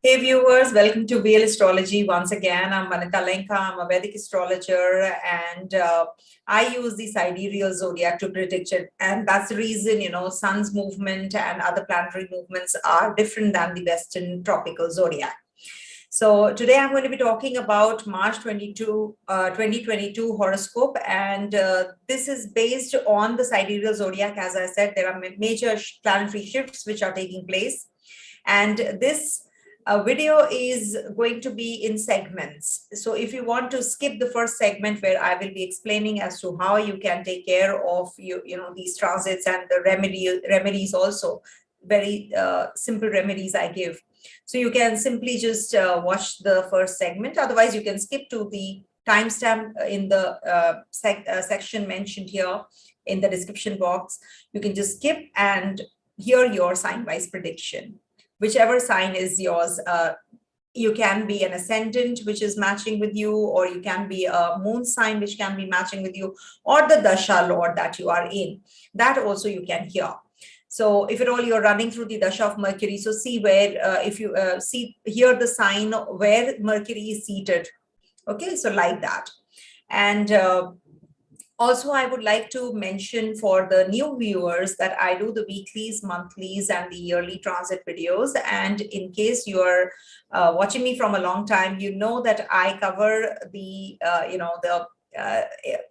Hey viewers, welcome to Real Astrology. Once again, I'm Vanita Lenka. I'm a Vedic astrologer and I use the Sidereal Zodiac to predict it. And that's the reason, Sun's movement and other planetary movements are different than the Western tropical zodiac. So today I'm going to be talking about March 2022 horoscope. And this is based on the Sidereal Zodiac. As I said, there are major planetary shifts which are taking place. And this video is going to be in segments. So if you want to skip the first segment where I will be explaining as to how you can take care of these transits and the remedies also, very simple remedies I give. So you can simply just watch the first segment. Otherwise, you can skip to the timestamp in the section mentioned here in the description box. You can just skip and hear your sign-wise prediction. Whichever sign is yours, you can be an ascendant, which is matching with you, or you can be a moon sign, which can be matching with you, or the Dasha Lord that you are in. That also you can hear. So if at all you're running through the Dasha of Mercury, so see where, if you hear the sign where Mercury is seated. Okay, so like that. And also, I would like to mention for the new viewers that I do the weeklies, monthlies, and the yearly transit videos. And in case you are watching me from a long time, you know that I cover the,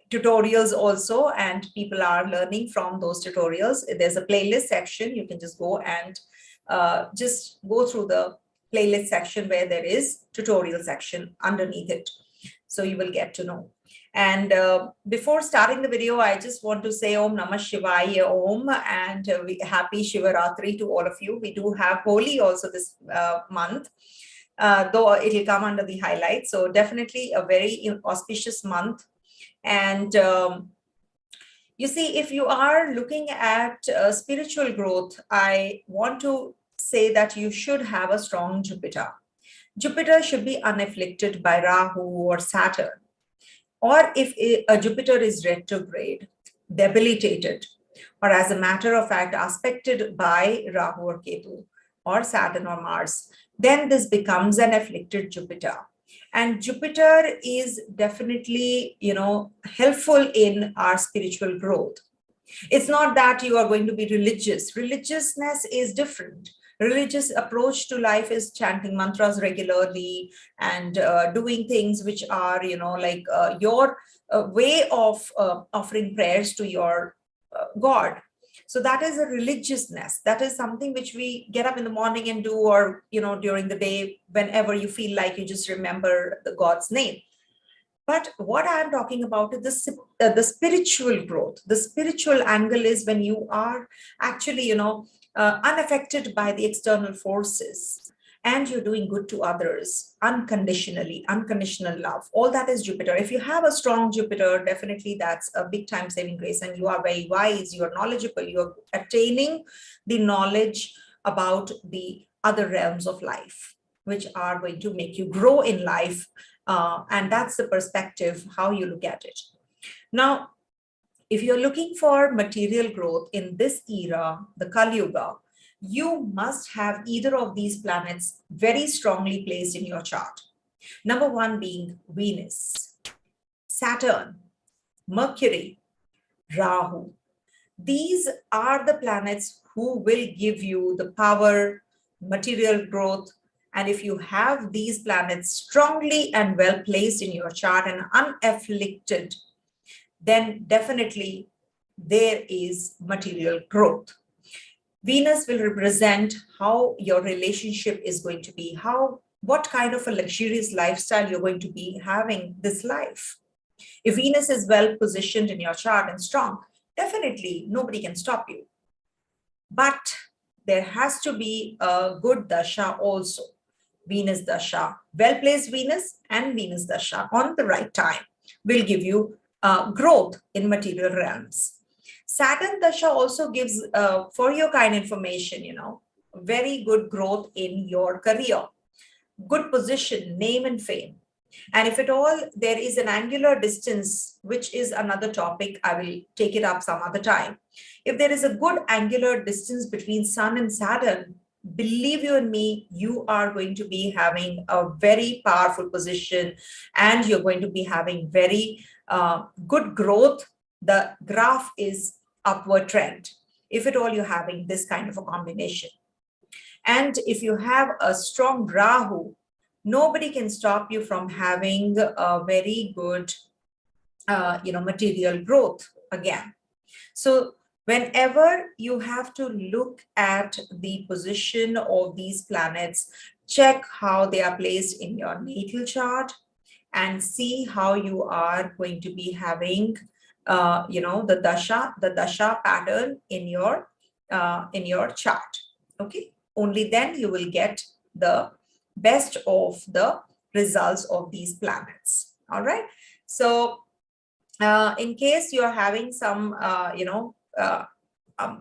tutorials also, and people are learning from those tutorials. There's a playlist section. You can just go and just go through the playlist section where there is tutorial section underneath it. So you will get to know. And before starting the video, I just want to say Om Namah Shivaya Om and happy Shivaratri to all of you. We do have Holi also this month, though it will come under the highlights. So definitely a very auspicious month. And you see, if you are looking at spiritual growth, I want to say that you should have a strong Jupiter. Jupiter should be unafflicted by Rahu or Saturn. Or if a Jupiter is retrograde, debilitated, or as a matter of fact, aspected by Rahu or Ketu, or Saturn or Mars, then this becomes an afflicted Jupiter. And Jupiter is definitely, helpful in our spiritual growth. It's not that you are going to be religious. Religiousness is different. Religious approach to life is chanting mantras regularly and doing things which are, your way of offering prayers to your God. So that is a religiousness. That is something which we get up in the morning and do, or, during the day, whenever you feel like you just remember the God's name. But what I'm talking about is the spiritual growth. The spiritual angle is when you are actually, unaffected by the external forces, and you're doing good to others unconditionally, unconditional love. All that is Jupiter. If you have a strong Jupiter, definitely that's a big time saving grace, and you are very wise, you are knowledgeable, you're attaining the knowledge about the other realms of life, which are going to make you grow in life. And that's the perspective, how you look at it. Now, if you're looking for material growth in this era, the Kali Yuga, you must have either of these planets very strongly placed in your chart. Number one being Venus, Saturn, Mercury, Rahu. These are the planets who will give you the power, material growth. And if you have these planets strongly and well placed in your chart and unafflicted, then definitely there is material growth. Venus will represent how your relationship is going to be, what kind of a luxurious lifestyle you're going to be having this life. If Venus is well positioned in your chart and strong, definitely nobody can stop you. But there has to be a good Dasha also. Venus Dasha, well-placed Venus and Venus Dasha on the right time will give you growth in material realms. Saturn Dasha also gives, for your kind information, very good growth in your career, good position, name and fame. And if at all there is an angular distance, which is another topic, I will take it up some other time. If there is a good angular distance between Sun and Saturn, believe you and me, you are going to be having a very powerful position, and you're going to be having very good growth. The graph is upward trend, if at all you're having this kind of a combination. And if you have a strong Rahu, nobody can stop you from having a very good material growth again. So whenever you have to look at the position of these planets, check how they are placed in your natal chart and see how you are going to be having the dasha pattern in your chart. Okay, only then you will get the best of the results of these planets. All right, so in case you are having some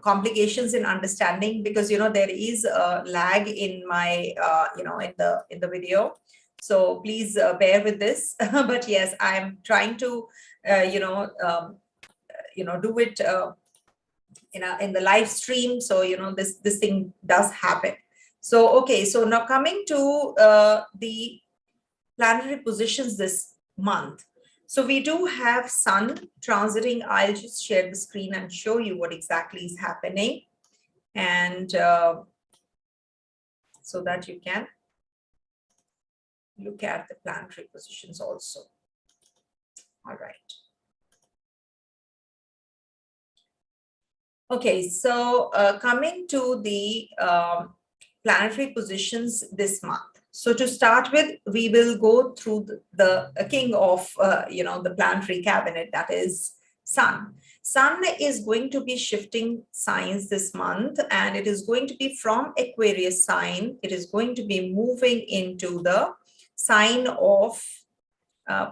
complications in understanding, because there is a lag in my in the video, so please bear with this. But yes, I am trying to do it in the live stream, so this thing does happen. So okay, so now coming to the planetary positions this month. So we do have Sun transiting. I'll just share the screen and show you what exactly is happening, and so that you can look at the planetary positions also. All right. Okay, so coming to the planetary positions this month. So to start with, we will go through the king of, the planetary cabinet, that is Sun. Sun is going to be shifting signs this month, and it is going to be from Aquarius sign. It is going to be moving into the sign of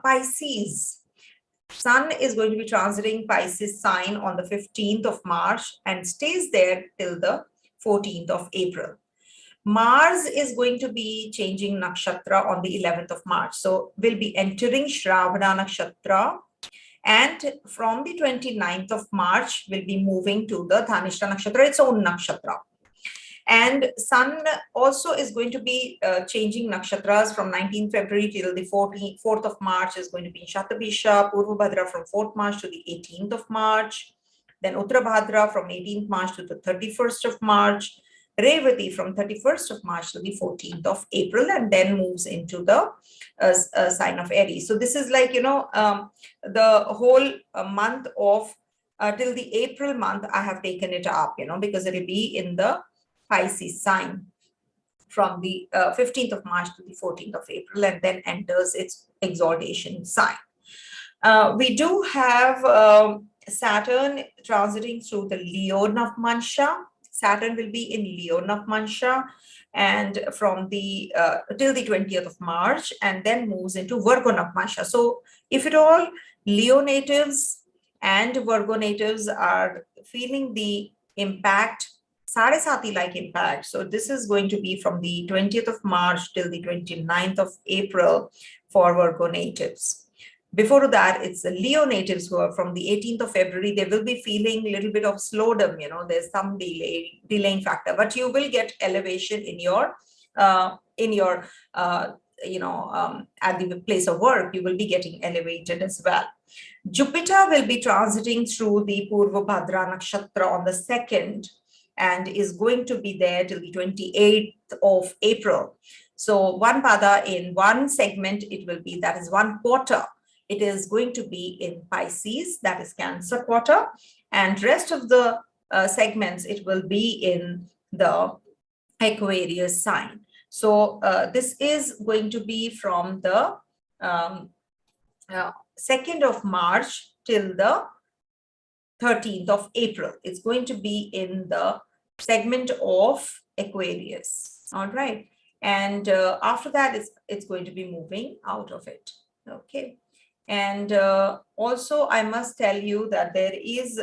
Pisces. Sun is going to be transiting Pisces sign on the 15th of March and stays there till the 14th of April. Mars is going to be changing Nakshatra on the 11th of March. So we'll be entering Shravana Nakshatra. And from the 29th of March, we'll be moving to the Dhanishtha Nakshatra, its own Nakshatra. And Sun also is going to be changing nakshatras from 19th February till the 4th of March is going to be in Shatabisha, Purvabhadrapada from 4th March to the 18th of March. Then Uttarabhadra from 18th March to the 31st of March. Revati from 31st of March to the 14th of April, and then moves into the sign of Aries. So this is like, the whole month of till the April month, I have taken it up, because it will be in the Pisces sign from the 15th of March to the 14th of April, and then enters its exaltation sign. We do have Saturn transiting through the Leo Navmansha. Saturn will be in Leo Navmansha and from the till the 20th of March, and then moves into Virgo Navmansha. So if at all Leo natives and Virgo natives are feeling the impact, Sarasati-like impact, so this is going to be from the 20th of March till the 29th of April for Virgo natives. Before that, it's the Leo natives who are from the 18th of February. They will be feeling a little bit of slowdown, there's some delaying factor, but you will get elevation in your at the place of work. You will be getting elevated as well. Jupiter will be transiting through the Purvabhadrapada Nakshatra on the 2nd and is going to be there till the 28th of April. So one pada in one segment, it will be, that is one quarter. It is going to be in Pisces, that is Cancer quarter, and rest of the segments, it will be in the Aquarius sign. So this is going to be from the 2nd of March till the 13th of April. It's going to be in the segment of Aquarius. All right. And after that, it's going to be moving out of it. Okay. And also, I must tell you that there is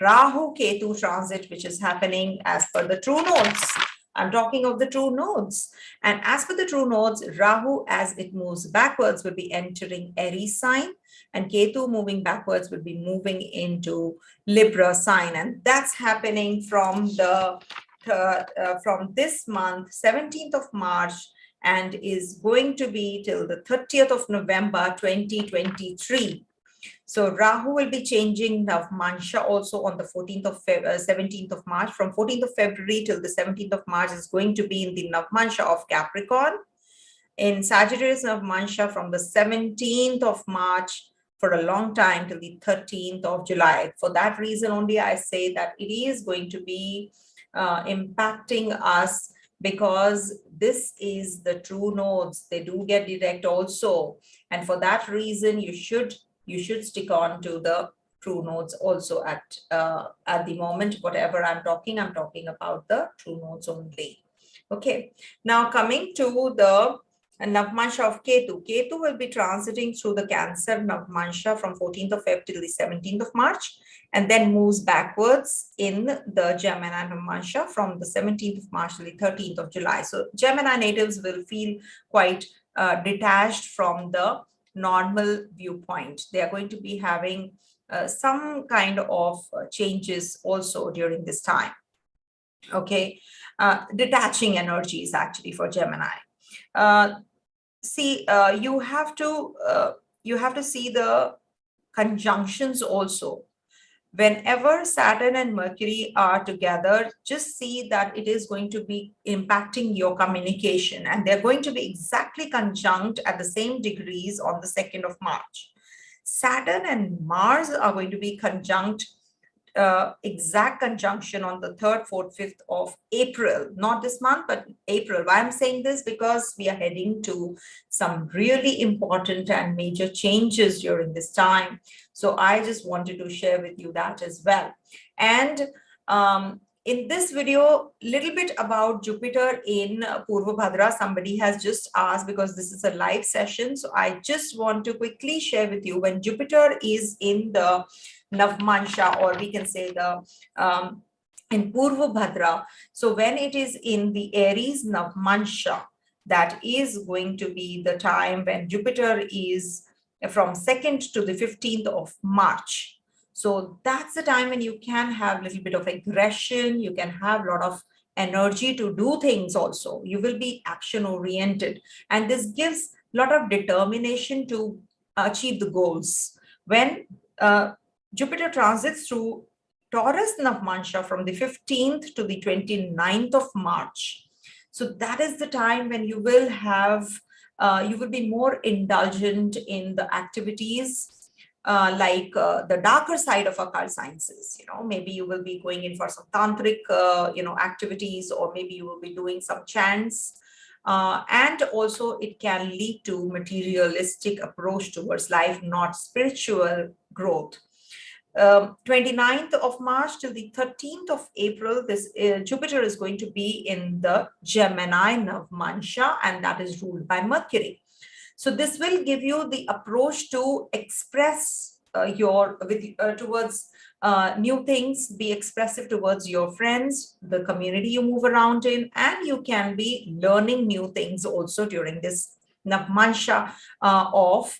Rahu Ketu transit, which is happening as per the true nodes. I'm talking of the true nodes. And as per the true nodes, Rahu, as it moves backwards, will be entering Aries sign, and Ketu moving backwards will be moving into Libra sign. And that's happening from the from this month, 17th of March, and is going to be till the 30th of November 2023. So Rahu will be changing Navmansha also on the 17th of March. From 14th of February till the 17th of March is going to be in the Navmansha of Capricorn. In Sagittarius Navmansha from the 17th of March for a long time till the 13th of July. For that reason only I say that it is going to be impacting us, because this is the true nodes. They do get direct also, and for that reason you should stick on to the true nodes also at the moment. Whatever I'm talking about the true nodes only. Okay, now coming to the Navmansha of Ketu. Ketu will be transiting through the Cancer Navmansha from 14th of Feb till the 17th of March, and then moves backwards in the Gemini Navmansha from the 17th of March till the 13th of July. So Gemini natives will feel quite detached from the normal viewpoint. They are going to be having some kind of changes also during this time. Okay, detaching energies actually for Gemini. You have to see the conjunctions also. Whenever Saturn and Mercury are together, just see that it is going to be impacting your communication, and they're going to be exactly conjunct at the same degrees on the 2nd of March. Saturn and Mars are going to be conjunct, exact conjunction on the 3rd, 4th, 5th of April, not this month, but April. Why I'm saying this? Because we are heading to some really important and major changes during this time. So I just wanted to share with you that as well. And in this video, little bit about Jupiter in Purvabhadrapada. Somebody has just asked, because this is a live session. So I just want to quickly share with you, when Jupiter is in the Navmansha, or we can say the in Purvabhadrapada. So when it is in the Aries Navmansha, that is going to be the time when Jupiter is from 2nd to the 15th of March. So that's the time when you can have a little bit of aggression. You can have a lot of energy to do things also. You will be action oriented. And this gives a lot of determination to achieve the goals. When Jupiter transits through Taurus Navmansha from the 15th to the 29th of March. So that is the time when you will have, you will be more indulgent in the activities like the darker side of occult sciences. You know, maybe you will be going in for some tantric, activities, or maybe you will be doing some chants. And also it can lead to materialistic approach towards life, not spiritual growth. 29th of March till the 13th of April, this Jupiter is going to be in the Gemini Navmansha, and that is ruled by Mercury. So this will give you the approach to express towards new things, be expressive towards your friends, the community you move around in, and you can be learning new things also during this Navmansha of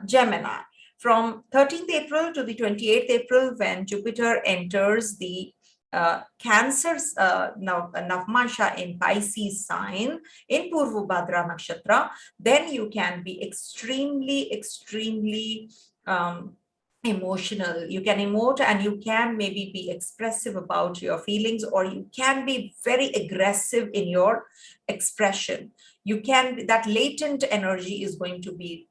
Gemini. From 13th April to the 28th April, when Jupiter enters the Cancer's Navmansha in Pisces sign in Purvabhadrapada Nakshatra, then you can be extremely emotional. You can emote, and you can maybe be expressive about your feelings, or you can be very aggressive in your expression. You can, that latent energy is going to be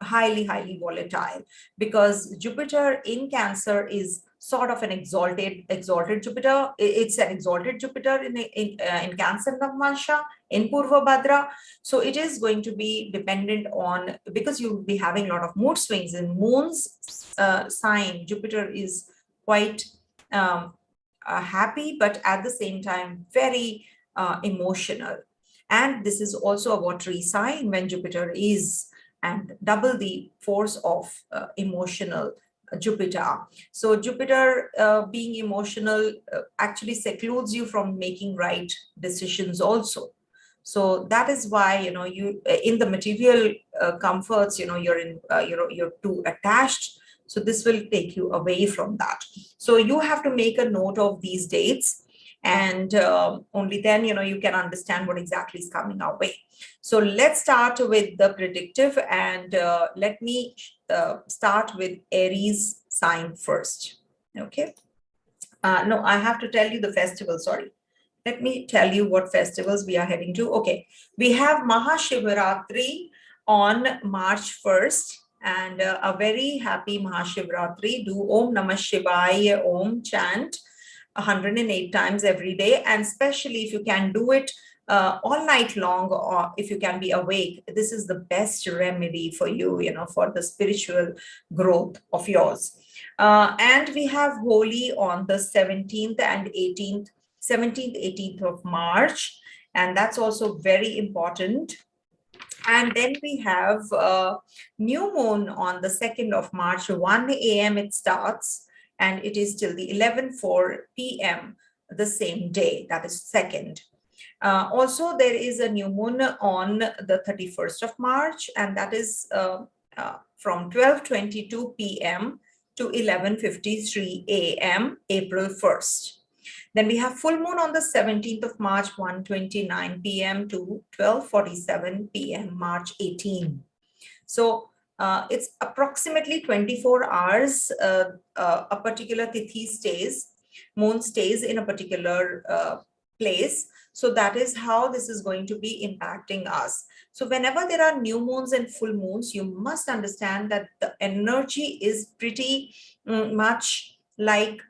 highly volatile, because Jupiter in Cancer is sort of an exalted Jupiter. It's an exalted Jupiter in Cancer Navmansha in Purvabhadrapada. So it is going to be dependent on, because you'll be having a lot of mood swings in Moon's sign. Jupiter is quite happy, but at the same time very emotional. And this is also a watery sign when Jupiter is, and double the force of emotional Jupiter. So Jupiter being emotional actually secludes you from making right decisions also. So that is why, you know, you in the material comforts, you know, you're too attached. So this will take you away from that. So you have to make a note of these dates. and only then you can understand what exactly is coming our way. So let's start with the predictive, and let me start with Aries sign first. Okay. No, I have to tell you the festival. Sorry. Let me tell you what festivals we are heading to. Okay, we have Mahashivratri on March 1st, and a very happy Mahashivratri. Do Om Namah Shivaya Om chant 108 times every day, and especially if you can do it all night long, or if you can be awake, this is the best remedy for you, for the spiritual growth of yours. And we have Holi on the 17th and 18th, 17th, 18th of March, and that's also very important. And then we have new moon on the 2nd of March, 1 a.m. it starts, and it is till the 11:04 p.m. the same day, that is 2nd. Also, there is a new moon on the 31st of March, and that is from 12:22 p.m. to 11:53 a.m. April 1st. Then we have full moon on the 17th of March, 1:29 p.m. to 12:47 p.m. March 18. So it's approximately 24 hours a particular tithi stays, moon stays in a particular place. So that is how this is going to be impacting us. So whenever there are new moons and full moons, you must understand that the energy is pretty much like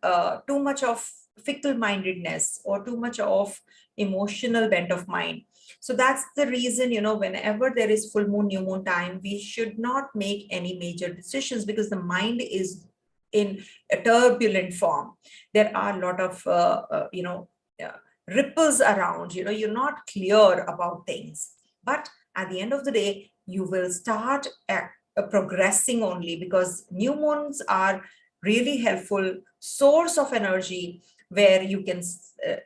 too much of fickle-mindedness or too much of emotional bent of mind. So that's the reason, whenever there is full moon, new moon time, we should not make any major decisions, because the mind is in a turbulent form. There are a lot of, ripples around, you're not clear about things. But at the end of the day, you will start progressing only, because new moons are really helpful source of energy where you can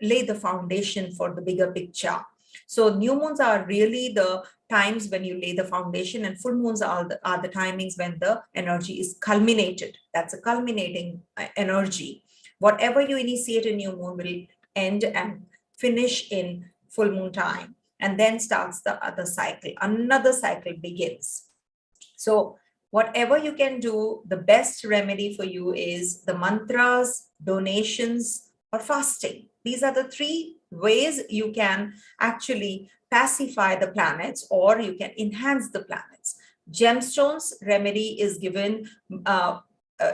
lay the foundation for the bigger picture. So new moons are really the times when you lay the foundation, and full moons are the timings when the energy is culminated. That's a culminating energy. Whatever you initiate in new moon will end and finish in full moon time, and then starts the other cycle. Another cycle begins. So whatever you can do, the best remedy for you is the mantras, donations, or fasting. These are the three ways you can actually pacify the planets, or you can enhance the planets. Gemstones remedy is given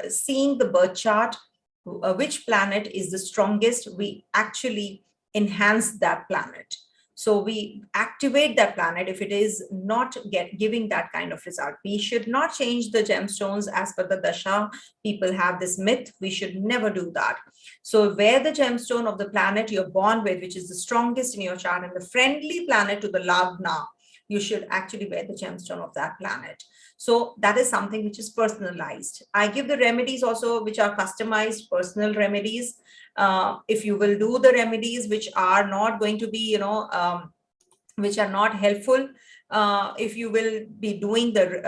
seeing the birth chart, which planet is the strongest, we actually enhance that planet. So we activate that planet if it is not giving that kind of result. We should not change the gemstones as per the Dasha. People have this myth. We should never do that. So wear the gemstone of the planet you're born with, which is the strongest in your chart and the friendly planet to the Lagna. You should actually wear the gemstone of that planet. So that is something which is personalized. I give the remedies also, which are customized personal remedies. If you will do the remedies which are not going to be, which are not helpful, if you will be doing the,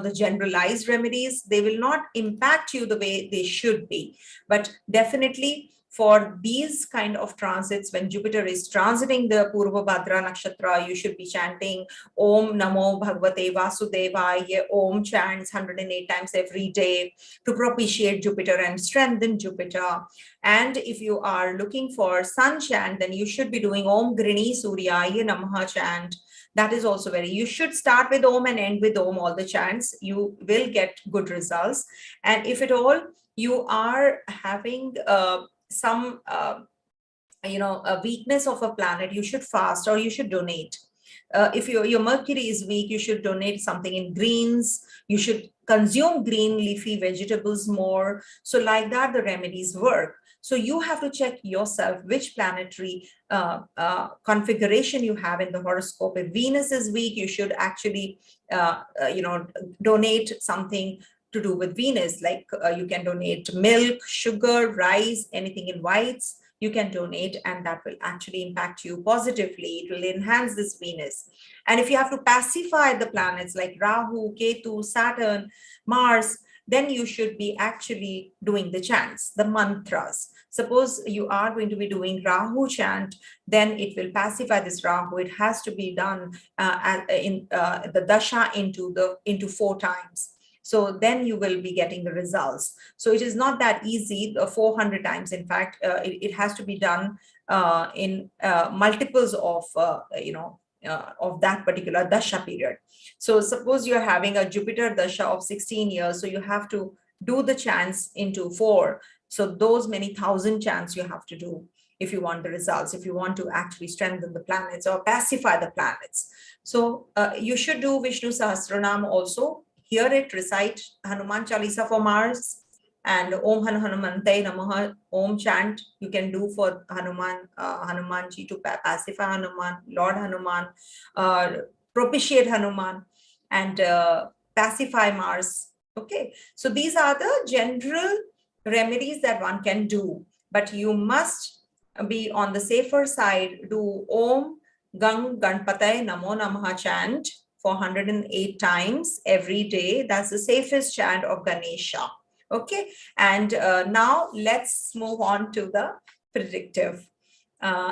the generalized remedies, they will not impact you the way they should be. But definitely for these kind of transits, when Jupiter is transiting the Purvabhadrapada Nakshatra, you should be chanting Om Namo Bhagavate Vasudevaya, Om chants 108 times every day to propitiate Jupiter and strengthen Jupiter. And if you are looking for sun chant, then you should be doing Om Grini Suryaya Namaha chant. That is also you should start with Om and end with Om, all the chants. You will get good results. And if at all you are having some a weakness of a planet, you should fast or you should donate. If your Mercury is weak, you should donate something in greens. You should consume green leafy vegetables more. So like that, the remedies work. So you have to check yourself which planetary configuration you have in the horoscope. If Venus is weak, you should actually, donate something to do with Venus, like you can donate milk, sugar, rice, anything in whites. You can donate, and that will actually impact you positively. It will enhance this Venus. And if you have to pacify the planets like Rahu, Ketu, Saturn, Mars, then you should be actually doing the chants, the mantras. Suppose you are going to be doing Rahu chant, then it will pacify this Rahu. It has to be done in the Dasha into 4 times. So then you will be getting the results. So it is not that easy, 400 times. In fact, it has to be done in multiples of, of that particular Dasha period. So suppose you're having a Jupiter Dasha of 16 years, so you have to do the chants into 4. So those many thousand chants you have to do if you want the results, if you want to actually strengthen the planets or pacify the planets. So you should do Vishnu Sahasranam also. Hear it, recite Hanuman Chalisa for Mars, and Om Hanumante Namaha Om chant you can do for Hanumanji to pacify Hanuman, Lord Hanuman, propitiate Hanuman, and pacify Mars. Okay, so these are the general remedies that one can do, but you must be on the safer side. Do Om Gang Ganpataye Namo Namaha chant for 108 times every day. That's the safest chant of Ganesha. Okay, and now let's move on to the predictive.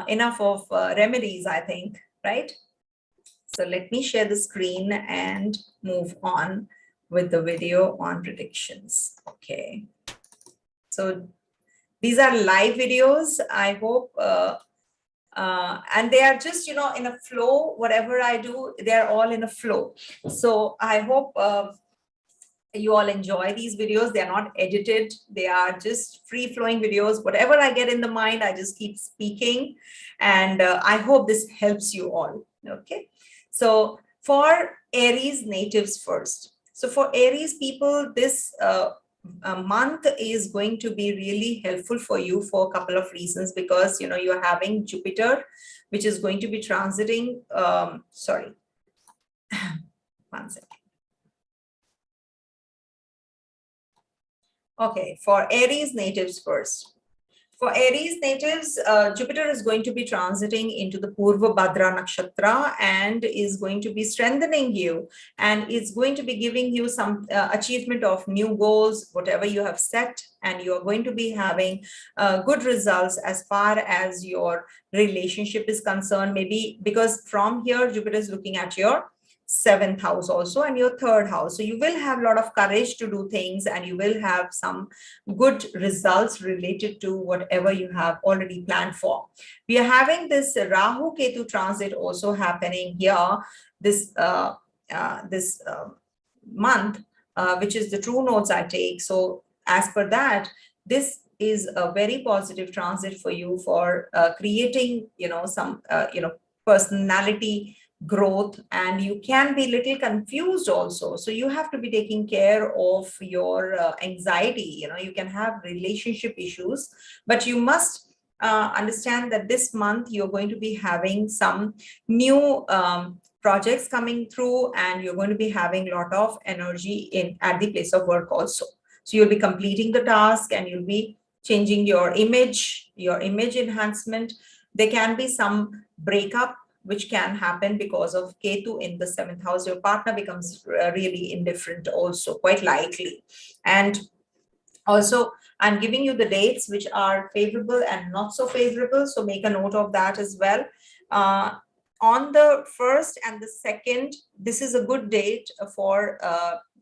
Enough of remedies, I think, right? So let me share the screen and move on with the video on predictions. Okay, so these are live videos. I hope and they are just, in a flow. Whatever I do, they're all in a flow. So I hope you all enjoy these videos. They are not edited. They are just free-flowing videos. Whatever I get in the mind, I just keep speaking. And I hope this helps you all. Okay. So for Aries natives first. So for Aries people, this month is going to be really helpful for you for a couple of reasons, because you're having Jupiter, which is going to be transiting sorry, one second. Okay, for Aries natives first. For Aries natives, Jupiter is going to be transiting into the Purvabhadrapada Nakshatra and is going to be strengthening you, and is going to be giving you some achievement of new goals, whatever you have set, and you are going to be having good results as far as your relationship is concerned. Maybe because from here, Jupiter is looking at your 7th house also and your 3rd house. So you will have a lot of courage to do things, and you will have some good results related to whatever you have already planned for. We are having this Rahu Ketu transit also happening here this month, which is the true notes I take. So as per that, this is a very positive transit for you for creating, some, personality growth, and you can be little confused also. So you have to be taking care of your anxiety. You can have relationship issues, but you must understand that this month you're going to be having some new projects coming through, and you're going to be having a lot of energy at the place of work also. So you'll be completing the task, and you'll be changing your image enhancement. There can be some breakup which can happen because of Ketu in the 7th house. Your partner becomes really indifferent also, quite likely. And also, I'm giving you the dates which are favorable and not so favorable. So make a note of that as well. On the 1st and the 2nd, this is a good date for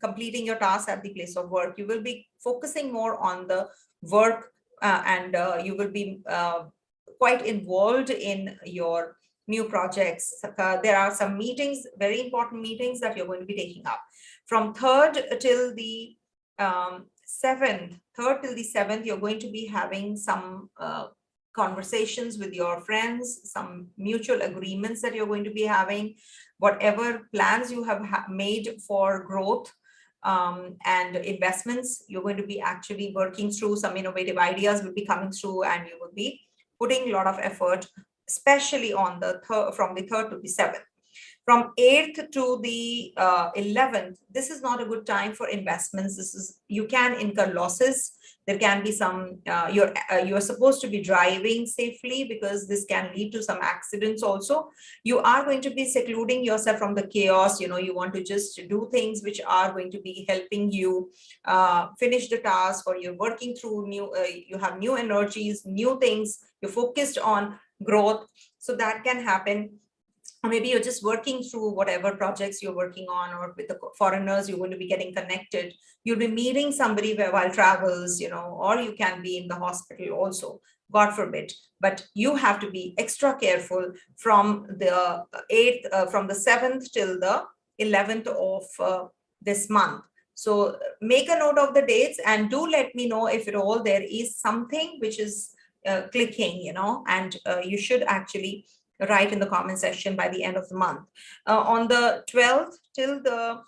completing your tasks at the place of work. You will be focusing more on the work and you will be quite involved in your new projects. There are some meetings, very important meetings that you're going to be taking up. From 3rd till the 7th, you're going to be having some conversations with your friends, some mutual agreements that you're going to be having, whatever plans you have made for growth and investments, you're going to be actually working through. Some innovative ideas will be coming through, and you will be putting a lot of effort, especially on the from the 3rd to the 7th. From 8th to the 11th, this is not a good time for investments. You can incur losses. There can be some, you're supposed to be driving safely, because this can lead to some accidents also. You are going to be secluding yourself from the chaos. You want to just do things which are going to be helping you finish the task, or you're working through you have new energies, new things, you're focused on growth. So that can happen. Or maybe you're just working through whatever projects you're working on, or with the foreigners, you're going to be getting connected. You'll be meeting somebody while travels, or you can be in the hospital also, God forbid. But you have to be extra careful from the 8th, from the 7th till the 11th of this month. So make a note of the dates, and do let me know if at all there is something which is clicking, and you should actually write in the comment section by the end of the month. On the 12th till the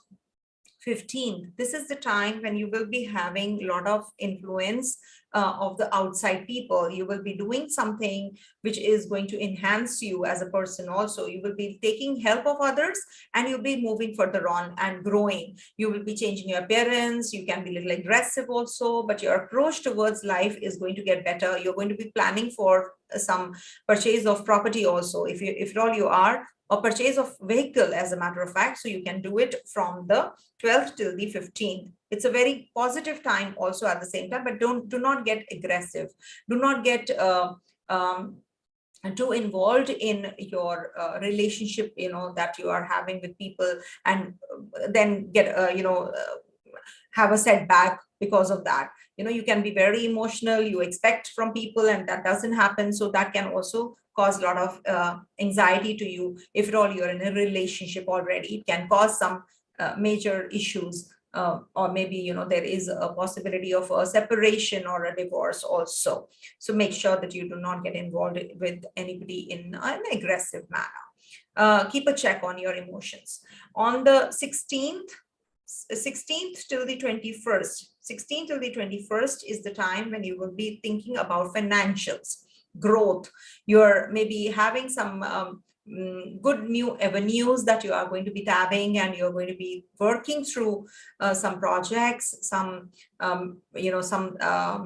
15th, this is the time when you will be having a lot of influence of the outside people. You will be doing something which is going to enhance you as a person also. You will be taking help of others, and you'll be moving further on and growing. You will be changing your appearance. You can be a little aggressive also, but your approach towards life is going to get better. You're going to be planning for some purchase of property also, if at all you are, or purchase of vehicle, as a matter of fact. So you can do it from the 12th till the 15th. It's a very positive time also at the same time, but do not get aggressive. Do not get too involved in your relationship, that you are having with people, and then get, have a setback because of that. You can be very emotional, you expect from people, and that doesn't happen. So that can also cause a lot of anxiety to you. If at all you're in a relationship already, it can cause some major issues, or maybe there is a possibility of a separation or a divorce also. So make sure that you do not get involved with anybody in an aggressive manner. Keep a check on your emotions. On the 16th till the 21st. 16th till the 21st is the time when you will be thinking about financials, growth. You're maybe having some good new avenues that you are going to be tapping, and you're going to be working through some projects, some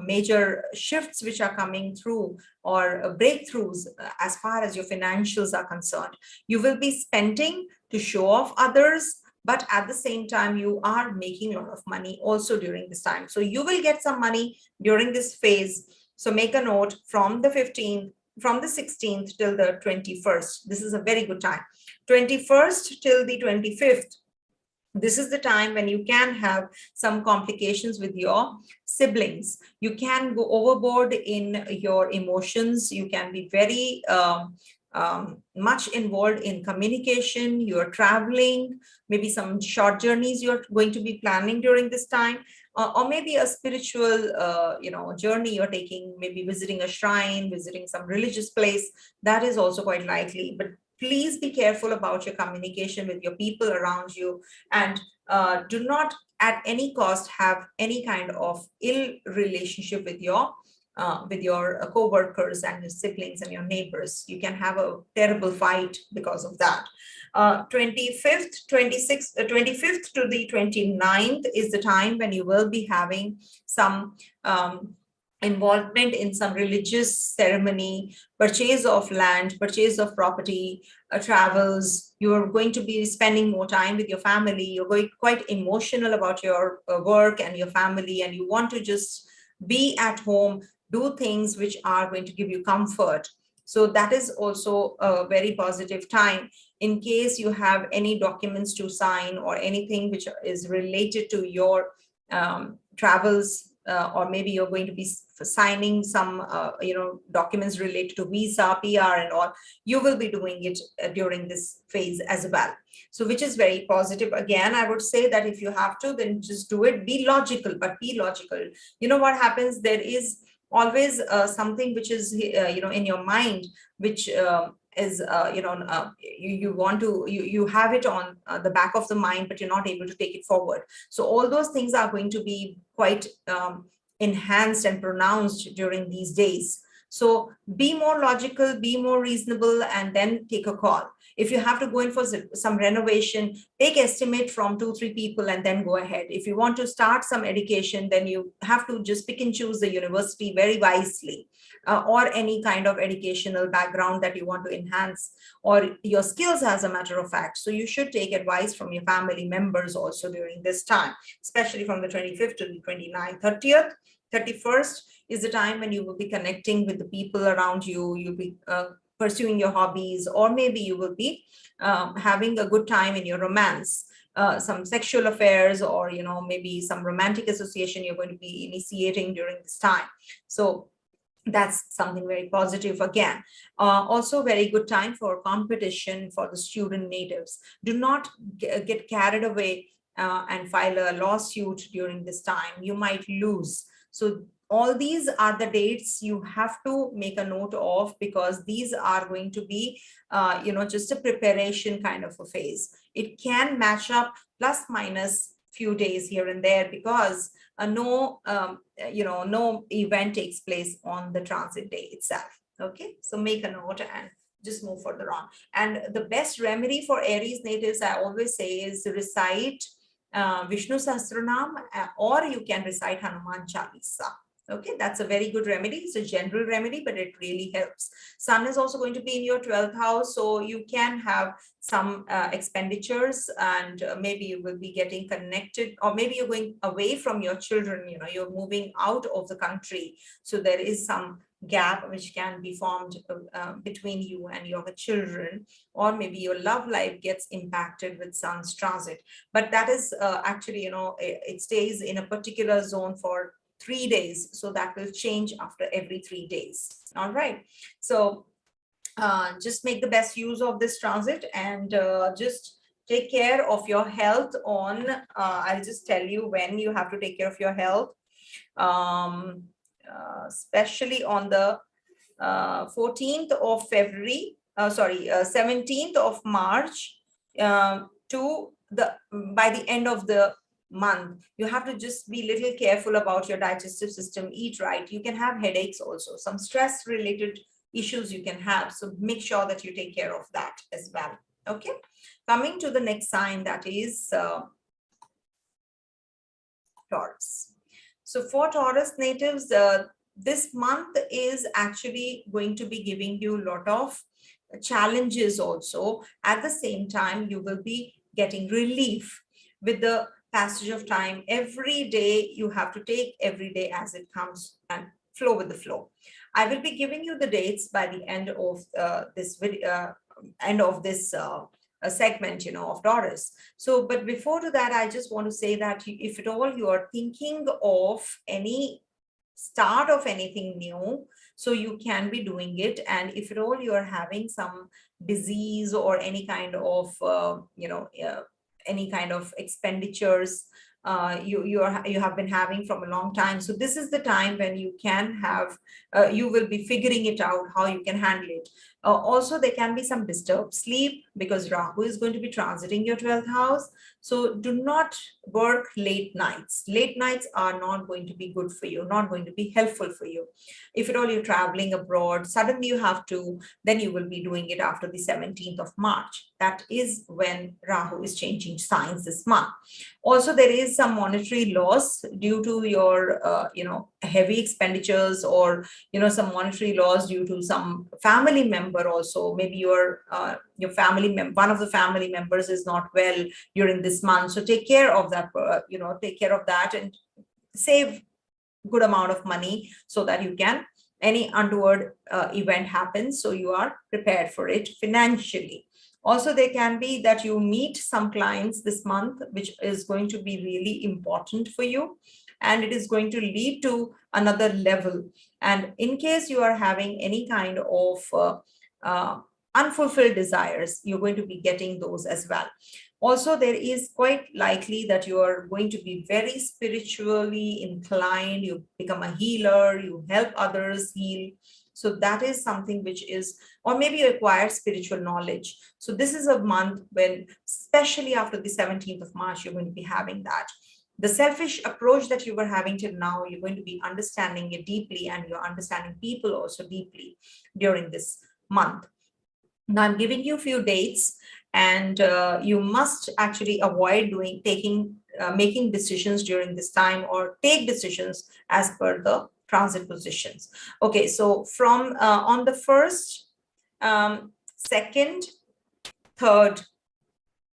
major shifts which are coming through, or breakthroughs as far as your financials are concerned. You will be spending to show off others, but at the same time you are making a lot of money also during this time. So you will get some money during this phase. So make a note, from the 15th, from the 16th till the 21st. This is a very good time. 21st till the 25th. This is the time when you can have some complications with your siblings. You can go overboard in your emotions. You can be very much involved in communication. You're traveling, maybe some short journeys you're going to be planning during this time, or maybe a spiritual journey you're taking, maybe visiting a shrine, visiting some religious place. That is also quite likely. But please be careful about your communication with your people around you, and do not at any cost have any kind of ill relationship with your co-workers and your siblings and your neighbors. You can have a terrible fight because of that. 25th, 26th, 25th to the 29th is the time when you will be having some involvement in some religious ceremony, purchase of land, purchase of property, travels. You're going to be spending more time with your family. You're going quite emotional about your work and your family, and you want to just be at home, do things which are going to give you comfort. So that is also a very positive time. In case you have any documents to sign or anything which is related to your travels, or maybe you're going to be signing some documents related to visa, PR and all, you will be doing it during this phase as well. So which is very positive. Again, I would say that if you have to, then just do it. Be logical, but be logical. You know what happens? There is always something which is in your mind, which is you want to, you have it on the back of the mind, but you're not able to take it forward. So all those things are going to be quite enhanced and pronounced during these days. So be more logical, be more reasonable, and then take a call. If you have to go in for some renovation, take estimate from 2-3 people and then go ahead. If you want to start some education, then you have to just pick and choose the university very wisely, or any kind of educational background that you want to enhance, or your skills as a matter of fact. So you should take advice from your family members also during this time, especially from the 25th to the 29th. 30th, 31st is the time when you will be connecting with the people around you. You'll be pursuing your hobbies, or maybe you will be having a good time in your romance. Some sexual affairs, or maybe some romantic association you're going to be initiating during this time. So that's something very positive again. Also very good time for competition for the student natives. Do not get carried away and file a lawsuit during this time. You might lose. So all these are the dates you have to make a note of, because these are going to be just a preparation kind of a phase. It can match up plus minus few days here and there, because no event takes place on the transit day itself. Okay, so make a note and just move further on. And the best remedy for Aries natives, I always say, is recite Vishnu Sahasranam, or you can recite Hanuman Chalisa. Okay, that's a very good remedy. It's a general remedy, but it really helps. Sun is also going to be in your 12th house, so you can have some expenditures, and maybe you will be getting connected, or maybe you're going away from your children. You're moving out of the country, so there is some gap which can be formed between you and your children, or maybe your love life gets impacted with Sun's transit. But that is actually, it stays in a particular zone for 3 days, so that will change after every 3 days. All right, so just make the best use of this transit, and just take care of your health on I'll just tell you when you have to take care of your health, especially on the 14th of February, 17th of March, to the by the end of the month. You have to just be a little careful about your digestive system. Eat right. You can have headaches also, some stress related issues you can have, so make sure that you take care of that as well. Okay, coming to the next sign, that is Taurus. So for Taurus natives, this month is actually going to be giving you a lot of challenges also. At the same time, you will be getting relief with the passage of time. Every day you have to take every day as it comes and flow with the flow. I will be giving you the dates by the end of this video, segment, of Taurus. So, but before to that, I just want to say that if at all you are thinking of any start of anything new, so you can be doing it. And if at all you are having some disease or any kind of any kind of expenditures you have been having from a long time, so this is the time when you can have you will be figuring it out how you can handle it. Also, there can be some disturbed sleep because Rahu is going to be transiting your 12th house. So do not work late nights. Late nights are not going to be good for you, not going to be helpful for you. If at all you're traveling abroad, suddenly you have to, then you will be doing it after the 17th of March. That is when Rahu is changing signs this month. Also, there is some monetary loss due to your, heavy expenditures, or, some monetary loss due to some family member also. Maybe your family one of the family members is not well during this month. So take care of that, take care of that and save good amount of money so that you can, any untoward event happens, so you are prepared for it financially. Also, there can be that you meet some clients this month, which is going to be really important for you, and it is going to lead to another level. And in case you are having any kind of unfulfilled desires, you're going to be getting those as well. Also, there is quite likely that you are going to be very spiritually inclined. You become a healer, you help others heal. So that is something which is, or maybe you acquire spiritual knowledge. So this is a month when, especially after the 17th of March, you're going to be having that. The selfish approach that you were having till now, you're going to be understanding it deeply, and you're understanding people also deeply during this month. Now I'm giving you a few dates, and you must actually avoid making decisions during this time, or take decisions as per the transit positions. Okay, so from on the 1st, 2nd, 3rd,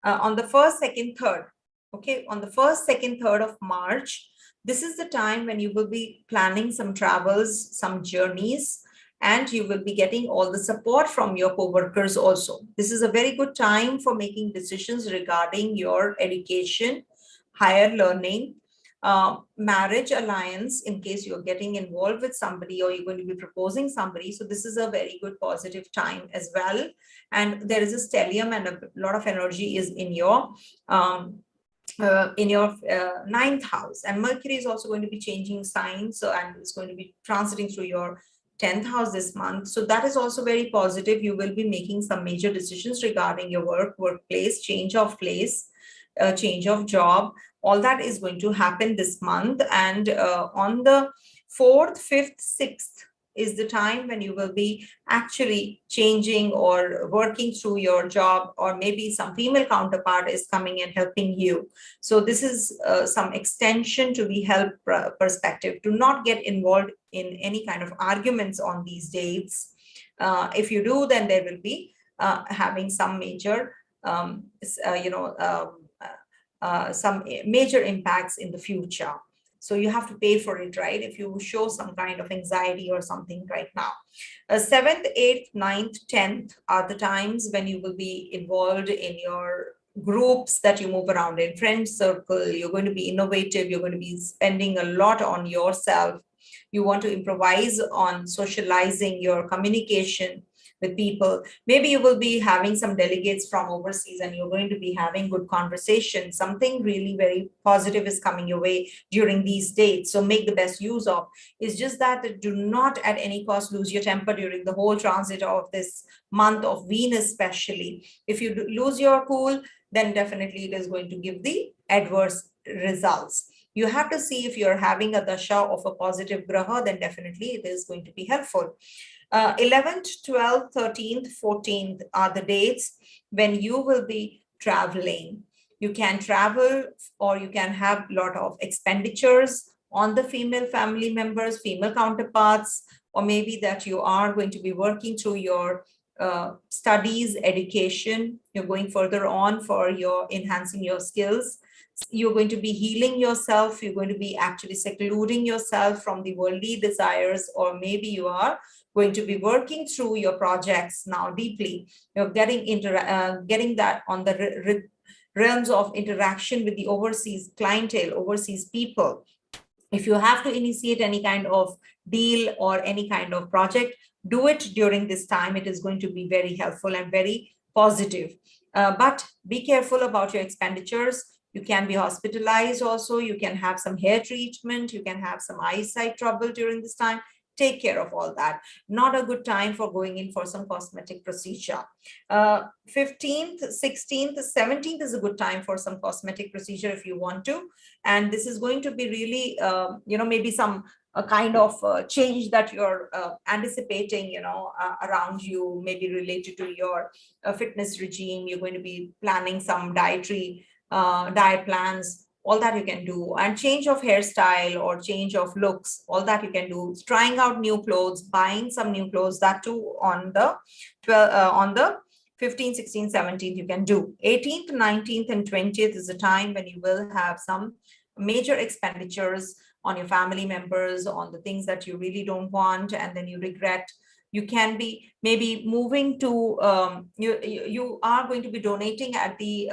on the 1st, 2nd, 3rd, okay, on the 1st, 2nd, 3rd of March, this is the time when you will be planning some travels, some journeys, and you will be getting all the support from your co-workers also. This is a very good time for making decisions regarding your education, higher learning, marriage alliance, in case you're getting involved with somebody or you're going to be proposing somebody. So this is a very good positive time as well. And there is a stellium, and a lot of energy is in your ninth house, and Mercury is also going to be changing signs, so, and it's going to be transiting through your 10th house this month. So that is also very positive. You will be making some major decisions regarding your workplace, change of place, change of job. All that is going to happen this month. And on the 4th, 5th, 6th is the time when you will be actually changing or working through your job, or maybe some female counterpart is coming and helping you. So this is some extension to the help perspective. Do not get involved in any kind of arguments on these dates. If you do, then there will be having some major, some major impacts in the future. So you have to pay for it, right? If you show some kind of anxiety or something right now. 7th, 8th, 9th, 10th are the times when you will be involved in your groups that you move around in, friend circle. You're going to be innovative. You're going to be spending a lot on yourself. You want to improvise on socializing, your communication with people. Maybe you will be having some delegates from overseas, and you're going to be having good conversation. Something really very positive is coming your way during these dates. So make the best use of. It's just that do not at any cost lose your temper during the whole transit of this month of Venus, especially. If you lose your cool, then definitely it is going to give the adverse results. You have to see if you're having a dasha of a positive graha, then definitely it is going to be helpful. 11th, 12th, 13th, 14th are the dates when you will be traveling. You can travel, or you can have a lot of expenditures on the female family members, female counterparts, or maybe that you are going to be working through your studies, education. You're going further on for your enhancing your skills. You're going to be healing yourself. You're going to be actually secluding yourself from the worldly desires, or maybe you are going to be working through your projects now deeply. You're getting that on the realms of interaction with the overseas clientele, overseas people. If you have to initiate any kind of deal or any kind of project, do it during this time. It is going to be very helpful and very positive. But be careful about your expenditures. You can be hospitalized also. You can have some hair treatment. You can have some eyesight trouble during this time. Take care of all that. Not a good time for going in for some cosmetic procedure. 15th, 16th, 17th is a good time for some cosmetic procedure if you want to. And this is going to be really, maybe some kind of change that you're anticipating, around you, maybe related to your fitness regime. You're going to be planning some diet plans. All that you can do, and change of hairstyle or change of looks, all that you can do. Trying out new clothes, buying some new clothes, that too on the 15th, 16th, 17th you can do. 18th, 19th, and 20th is the time when you will have some major expenditures on your family members, on the things that you really don't want and then you regret. You can be maybe moving to, you are going to be donating at the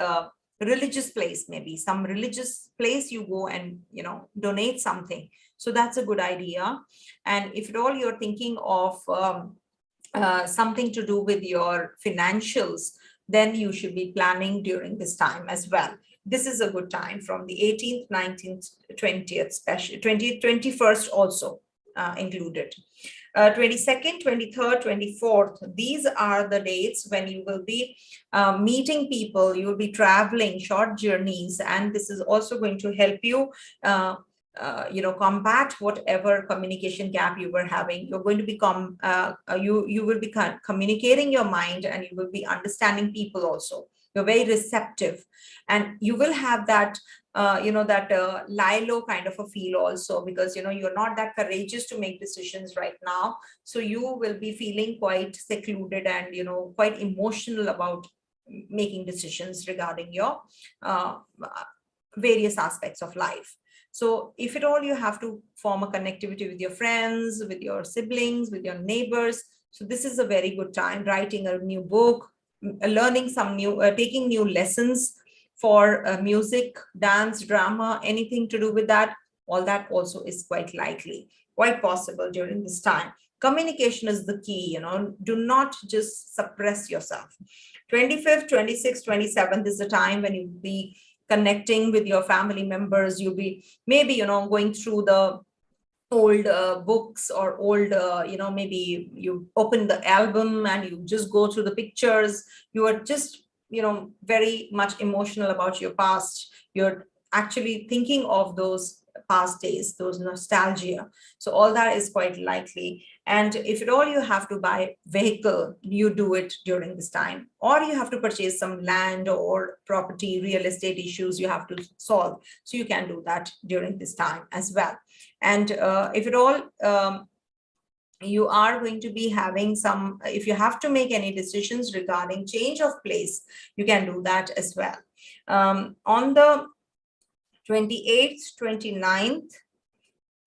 religious place, maybe some religious place you go and donate something. So that's a good idea. And if at all you're thinking of something to do with your financials, then you should be planning during this time as well. This is a good time from the 18th, 19th, 20th, especially 20th, 21st also included. 22nd, 23rd, 24th. These are the dates when you will be meeting people, you will be traveling short journeys, and this is also going to help you combat whatever communication gap you were having. You're going to become you will be communicating your mind, and you will be understanding people also. You're very receptive, and you will have that lie low kind of a feel also, because you're not that courageous to make decisions right now. So you will be feeling quite secluded and quite emotional about making decisions regarding your various aspects of life. So if at all you have to form a connectivity with your friends, with your siblings, with your neighbors, so this is a very good time. Writing a new book, learning some new, taking new lessons for music, dance, drama, anything to do with that, all that also is quite likely, quite possible during this time. Communication is the key, do not just suppress yourself. 25th, 26th, 27th is the time when you'll be connecting with your family members. You'll be maybe, going through the old books or old, maybe you open the album and you just go through the pictures. You are just, very much emotional about your past. You're actually thinking of those past days, those nostalgia. So all that is quite likely. And if at all you have to buy vehicle, you do it during this time, or you have to purchase some land or property, real estate issues you have to solve. So you can do that during this time as well. And if at all you are going to be having some, if you have to make any decisions regarding change of place, you can do that as well. On the 28th, 29th,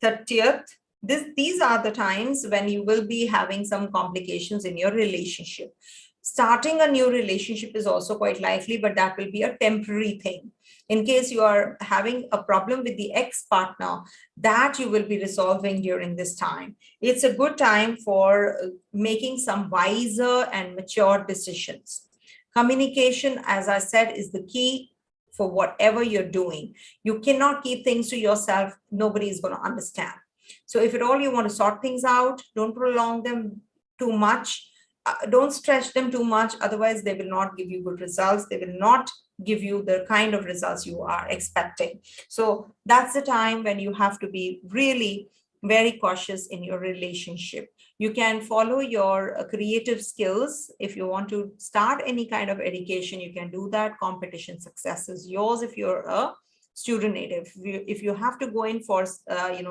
30th, these are the times when you will be having some complications in your relationship. Starting a new relationship is also quite likely, but that will be a temporary thing. In case you are having a problem with the ex-partner, that you will be resolving during this time. It's a good time for making some wiser and mature decisions. Communication, as I said, is the key for whatever you're doing. You cannot keep things to yourself. Nobody is going to understand. So if at all you want to sort things out, don't prolong them too much. Don't stretch them too much. Otherwise, they will not give you good results. They will not give you the kind of results you are expecting. So that's the time when you have to be really very cautious in your relationship. You can follow your creative skills. If you want to start any kind of education, you can do that. Competition success is yours if you're a student native. If you have to go in for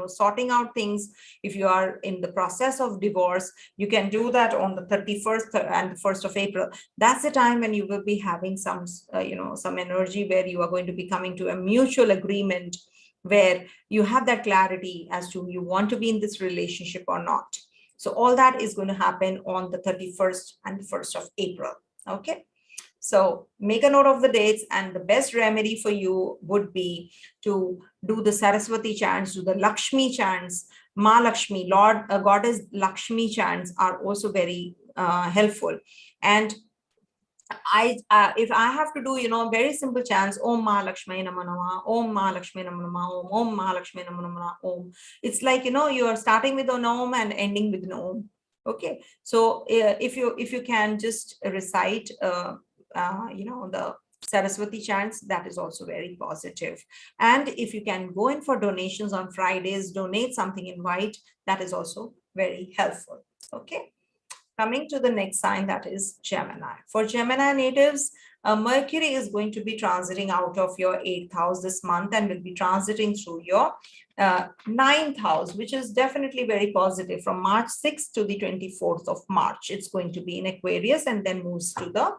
sorting out things, if you are in the process of divorce, you can do that on the 31st and the 1st of April. That's the time when you will be having some some energy where you are going to be coming to a mutual agreement, where you have that clarity as to you want to be in this relationship or not. So all that is going to happen on the 31st and the 1st of April. Okay. So make a note of the dates, and the best remedy for you would be to do the Saraswati chants, do the Lakshmi chants, Ma Lakshmi, Lord, Goddess Lakshmi chants are also very helpful. And if I have to do, very simple chants, Om Mahalakshmi Namo Namah, Om Mahalakshmi Namo Namah, Om Mahalakshmi Namo Namah, Om. It's like, you are starting with an Om and ending with an Om. Okay. So if you can just recite, the Saraswati chants, that is also very positive. And if you can go in for donations on Fridays, donate something in white, that is also very helpful. Okay. Coming to the next sign, that is Gemini. For Gemini natives, Mercury is going to be transiting out of your 8th house this month and will be transiting through your 9th house, which is definitely very positive. From March 6th to the 24th of March, it's going to be in Aquarius and then moves to the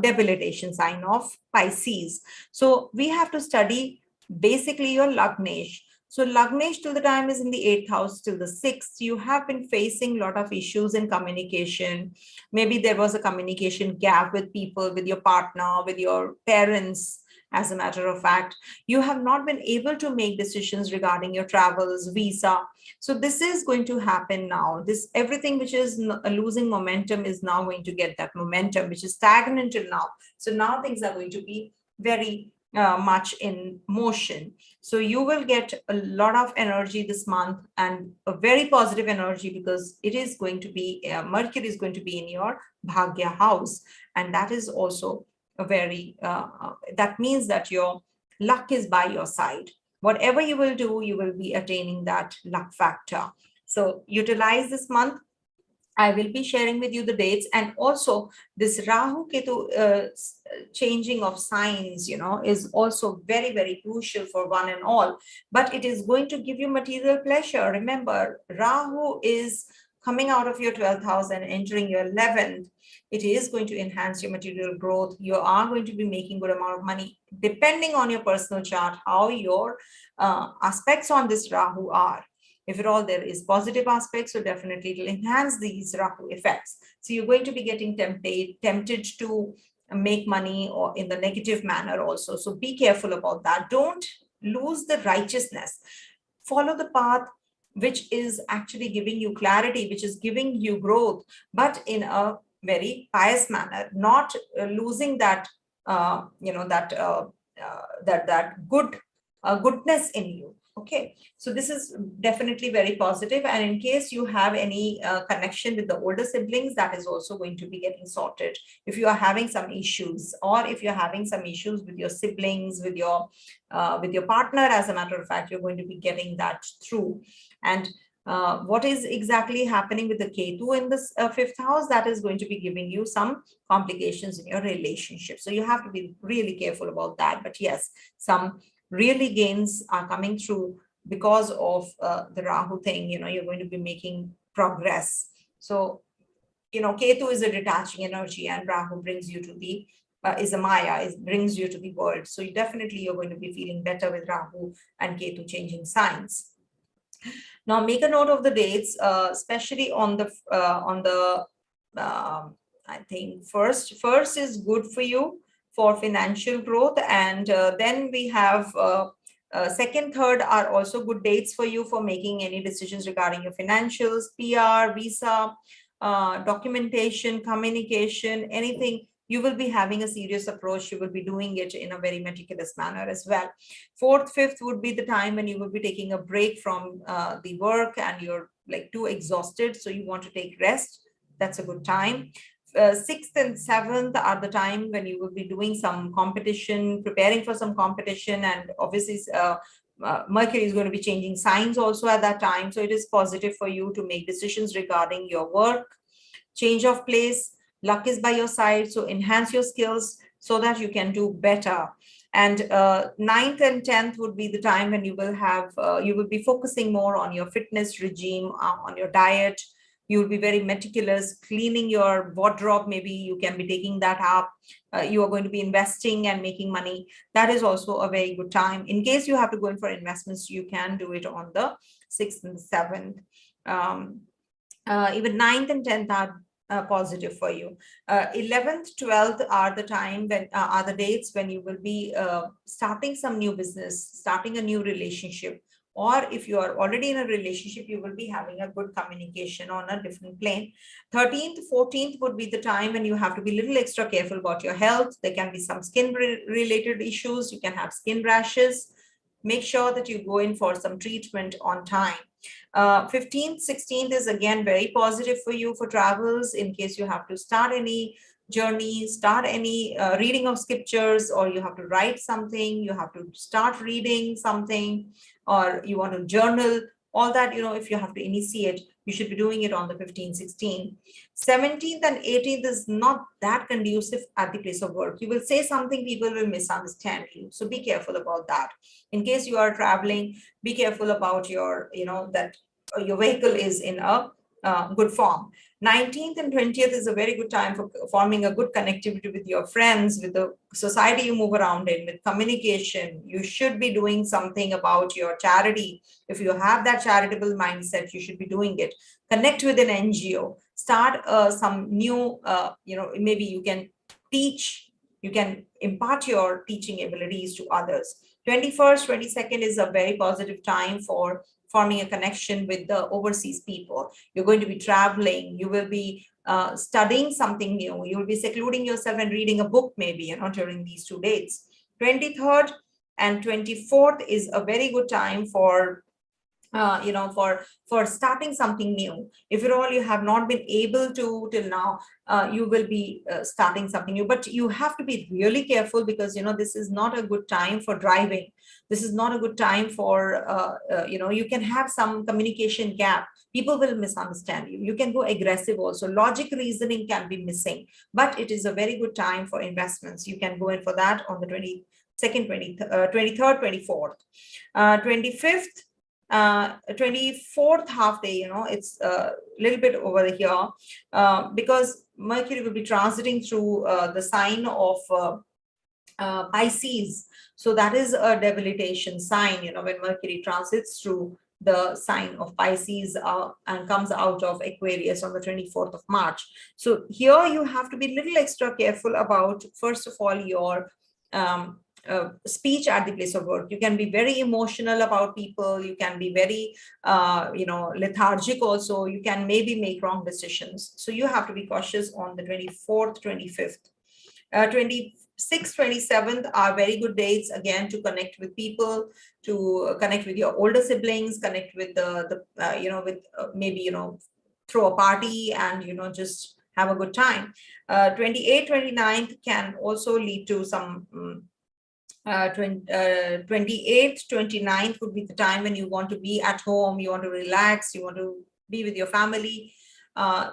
debilitation sign of Pisces. So we have to study basically your Lagnesh. So Lagnesh till the time is in the 8th house till the 6th. You have been facing a lot of issues in communication. Maybe there was a communication gap with people, with your partner, with your parents. As a matter of fact, you have not been able to make decisions regarding your travels, visa. So this is going to happen now. Everything which is losing momentum is now going to get that momentum, which is stagnant till now. So now things are going to be very much in motion. So you will get a lot of energy this month, and a very positive energy, because it is going to be, Mercury is going to be in your Bhagya house. And that is also a very, that means that your luck is by your side. Whatever you will do, you will be attaining that luck factor. So utilize this month. I will be sharing with you the dates, and also this Rahu Ketu changing of signs, is also very, very crucial for one and all. But it is going to give you material pleasure. Remember, Rahu is coming out of your 12th house and entering your 11th. It is going to enhance your material growth. You are going to be making good amount of money, depending on your personal chart, how your aspects on this Rahu are. If at all there is positive aspects, so definitely it will enhance these Rahu effects. So you're going to be getting tempted to make money, or in the negative manner also. So be careful about that. Don't lose the righteousness. Follow the path which is actually giving you clarity, which is giving you growth, but in a very pious manner, not losing that, that goodness in you. Okay, so this is definitely very positive. And in case you have any connection with the older siblings, that is also going to be getting sorted. If you are having some issues, or if you're having some issues with your siblings, with your partner, as a matter of fact, you're going to be getting that through. And what is exactly happening with the Ketu in this 5th house, that is going to be giving you some complications in your relationship. So you have to be really careful about that. But yes, some really gains are coming through because of the Rahu thing. You're going to be making progress. So, Ketu is a detaching energy, and Rahu brings you to the, is a Maya, brings you to the world. So you're going to be feeling better with Rahu and Ketu changing signs. Now, make a note of the dates, especially on the, I think first is good for you for financial growth. And then we have second, third are also good dates for you for making any decisions regarding your financials, PR, visa, documentation, communication, anything. You will be having a serious approach. You will be doing it in a very meticulous manner as well. 4th, 5th would be the time when you will be taking a break from the work, and you're like too exhausted, so you want to take rest. That's a good time. 6th and 7th are the time when you will be doing some competition, preparing for some competition, and obviously Mercury is going to be changing signs also at that time. So it is positive for you to make decisions regarding your work, change of place. Luck is by your side, so enhance your skills so that you can do better. And 9th and 10th would be the time when you will have, you will be focusing more on your fitness regime, on your diet. You will be very meticulous, cleaning your wardrobe. Maybe you can be taking that up. You are going to be investing and making money. That is also a very good time. In case you have to go in for investments, you can do it on the 6th and 7th. Even 9th and 10th are positive for you. 11th, 12th are the time when are the dates when you will be starting some new business, starting a new relationship. Or if you are already in a relationship, you will be having a good communication on a different plane. 13th, 14th would be the time when you have to be a little extra careful about your health. There can be some skin related issues. You can have skin rashes. Make sure that you go in for some treatment on time. 15th, 16th is again very positive for you for travels, in case you have to start any journey, start any reading of scriptures, or you have to write something, you have to start reading something, or you want to journal. All that, if you have to initiate, you should be doing it on the 15th, 16th. 17th and 18th is not that conducive at the place of work. You will say something, people will misunderstand you. So be careful about that. In case you are traveling, be careful about your, that your vehicle is in a good form. 19th and 20th is a very good time for forming a good connectivity with your friends, with the society you move around in, with communication. You should be doing something about your charity. If you have that charitable mindset, you should be doing it. Connect with an NGO. Start some new, maybe you can teach, you can impart your teaching abilities to others. 21st, 22nd is a very positive time for forming a connection with the overseas people. You're going to be traveling. You will be studying something new. You will be secluding yourself and reading a book maybe, during these 2 dates. 23rd and 24th is a very good time for for starting something new. If at all you have not been able to till now, you will be starting something new, but you have to be really careful, because this is not a good time for driving. This is not a good time for you can have some communication gap. People will misunderstand you. You can go aggressive also. Logic reasoning can be missing, but it is a very good time for investments. You can go in for that on the 22nd, 23rd, 24th, 25th. 24th half day, it's a little bit over here, because Mercury will be transiting through the sign of Pisces. So that is a debilitation sign, when Mercury transits through the sign of Pisces and comes out of Aquarius on the 24th of March. So here you have to be a little extra careful about, first of all, your speech at the place of work. You can be very emotional about people. You can be very, lethargic also. You can maybe make wrong decisions. So you have to be cautious on the 24th, 25th. 26th, 27th are very good dates, again, to connect with people, to connect with your older siblings, connect with maybe, throw a party and, just have a good time. 28th, 29th can also lead to some 28th, 29th would be the time when you want to be at home, you want to relax, you want to be with your family.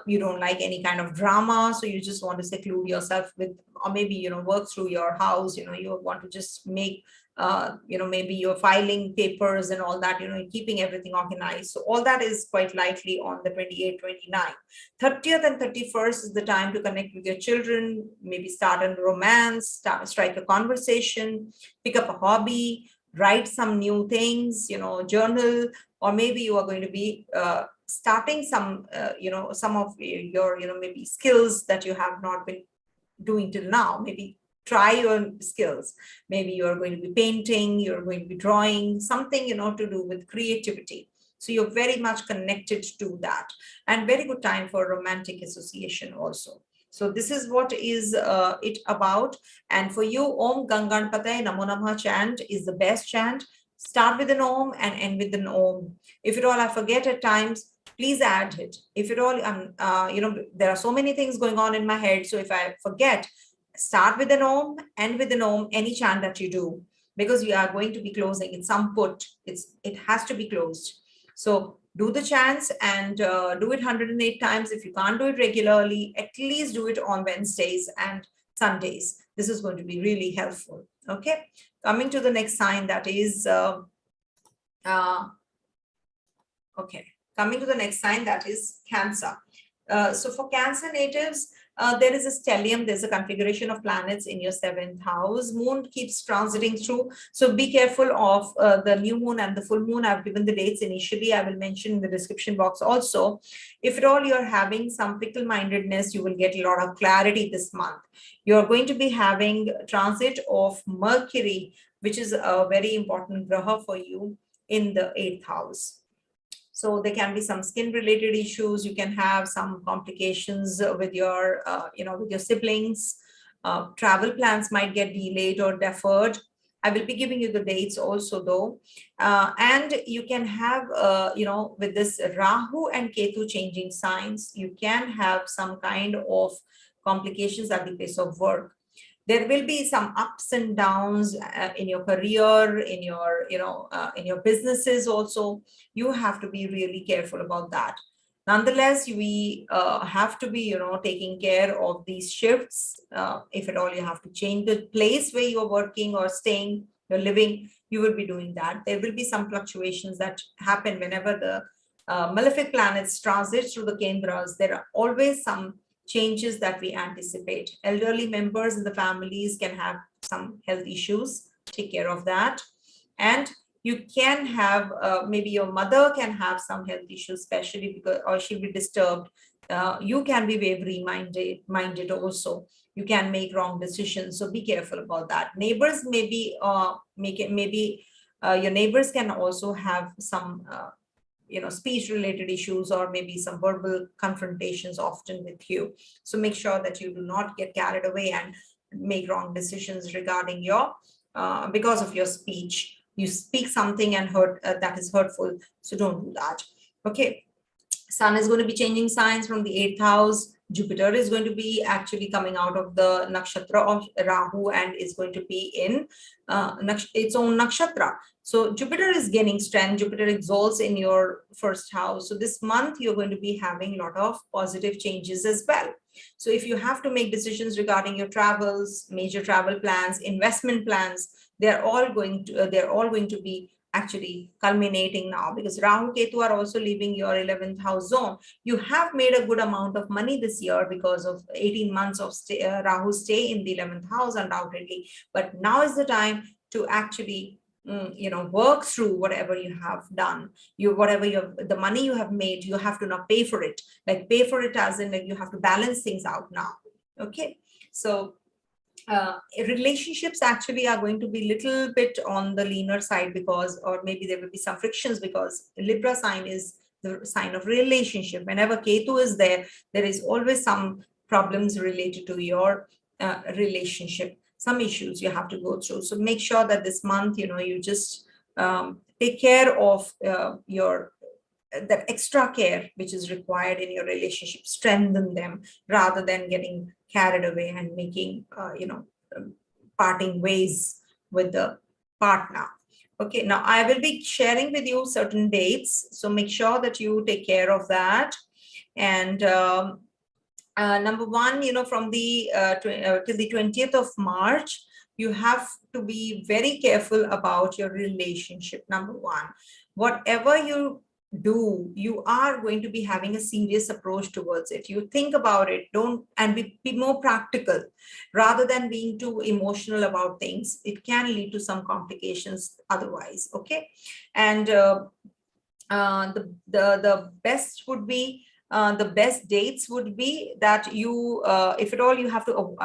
You don't like any kind of drama, so you just want to seclude yourself with, or maybe, work through your house. You want to just make, maybe you're filing papers and all that, keeping everything organized. So all that is quite likely on the 28th, 29th. 30th and 31st is the time to connect with your children, maybe start a romance, strike a conversation, pick up a hobby, write some new things, journal, or maybe you are going to be starting some, some of your, maybe skills that you have not been doing till now. Maybe try your skills. Maybe you're going to be painting, you're going to be drawing, something, to do with creativity. So you're very much connected to that, and very good time for romantic association also. So this is what is it about. And for you, Om Ganganpataye Namo Namah chant is the best chant. Start with an Om and end with an Om. If at all I forget at times, please add it. If at all, there are so many things going on in my head. So if I forget, start with an Om, end with an Om, any chant that you do, because we are going to be closing. It's some put. It has to be closed. So do the chants and do it 108 times. If you can't do it regularly, at least do it on Wednesdays and Sundays. This is going to be really helpful. Okay. Coming to the next sign, that is coming to the next sign, that is Cancer. So for Cancer natives, there is a stellium, there's a configuration of planets in your 7th house. Moon keeps transiting through. So be careful of the new moon and the full moon. I've given the dates initially. I will mention in the description box also. If at all you're having some fickle-mindedness, you will get a lot of clarity this month. You're going to be having transit of Mercury, which is a very important graha for you, in the 8th house. So there can be some skin related issues. You can have some complications with your, with your siblings. Travel plans might get delayed or deferred. I will be giving you the dates also though. And you can have, with this Rahu and Ketu changing signs, you can have some kind of complications at the place of work. There will be some ups and downs in your career, in your, in your businesses also. You have to be really careful about that. Nonetheless, we have to be, taking care of these shifts. If at all you have to change the place where you're working or staying, you're living, you will be doing that. There will be some fluctuations that happen whenever the malefic planets transit through the Kendras. There are always some changes that we anticipate. Elderly members in the families can have some health issues. Take care of that. And you can have, maybe your mother can have some health issues, especially because, or she'll be disturbed. You can be very minded also. You can make wrong decisions. So be careful about that. Neighbors maybe your neighbors can also have some speech related issues, or maybe some verbal confrontations often with you. So make sure that you do not get carried away and make wrong decisions regarding your because of your speech. You speak something and hurt that is hurtful, so don't do that. Okay. Sun is going to be changing signs from the 8th house. Jupiter is going to be actually coming out of the nakshatra of Rahu and is going to be in its own nakshatra. So Jupiter is gaining strength. Jupiter exalts in your first house. So this month you're going to be having a lot of positive changes as well. So if you have to make decisions regarding your travels, major travel plans, investment plans, they're all going to be actually culminating now, because Rahu Ketu are also leaving your 11th house zone. You have made a good amount of money this year because of 18 months of Rahu stay in the 11th house undoubtedly. But now is the time to actually work through whatever you have done. The money you have made, you have to now pay for it. Like pay for it as in like you have to balance things out now. Okay. So relationships actually are going to be little bit on the leaner side, because, or maybe there will be some frictions, because Libra sign is the sign of relationship. Whenever Ketu is there, there is always some problems related to your relationship, some issues you have to go through. So make sure that this month, you just take care of that extra care which is required in your relationship, strengthen them rather than getting carried away and making, parting ways with the partner. Okay, now I will be sharing with you certain dates, so make sure that you take care of that. And number one, from the till the 20th of March, you have to be very careful about your relationship. Number one, whatever you do, you are going to be having a serious approach towards it. You think about it, and be more practical rather than being too emotional about things. It can lead to some complications otherwise. Okay. And the best would be, the best dates would be that you, if at all you have to,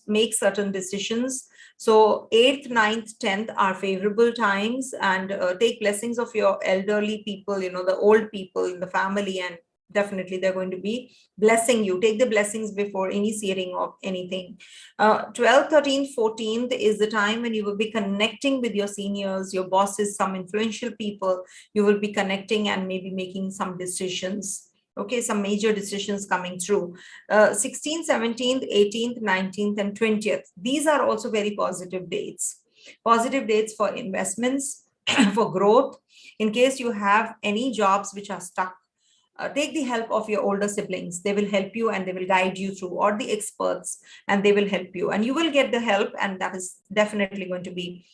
make certain decisions. So 8th, 9th, 10th are favorable times, and take blessings of your elderly people, the old people in the family, and definitely they're going to be blessing you. Take the blessings before initiating of anything. 12th, 13th, 14th is the time when you will be connecting with your seniors, your bosses, some influential people. You will be connecting and maybe making some decisions. Okay, some major decisions coming through. 16th, 17th, 18th, 19th, and 20th. These are also very positive dates. Positive dates for investments, for growth. In case you have any jobs which are stuck, take the help of your older siblings. They will help you and they will guide you through, or the experts, and they will help you. And you will get the help, and that is definitely going to be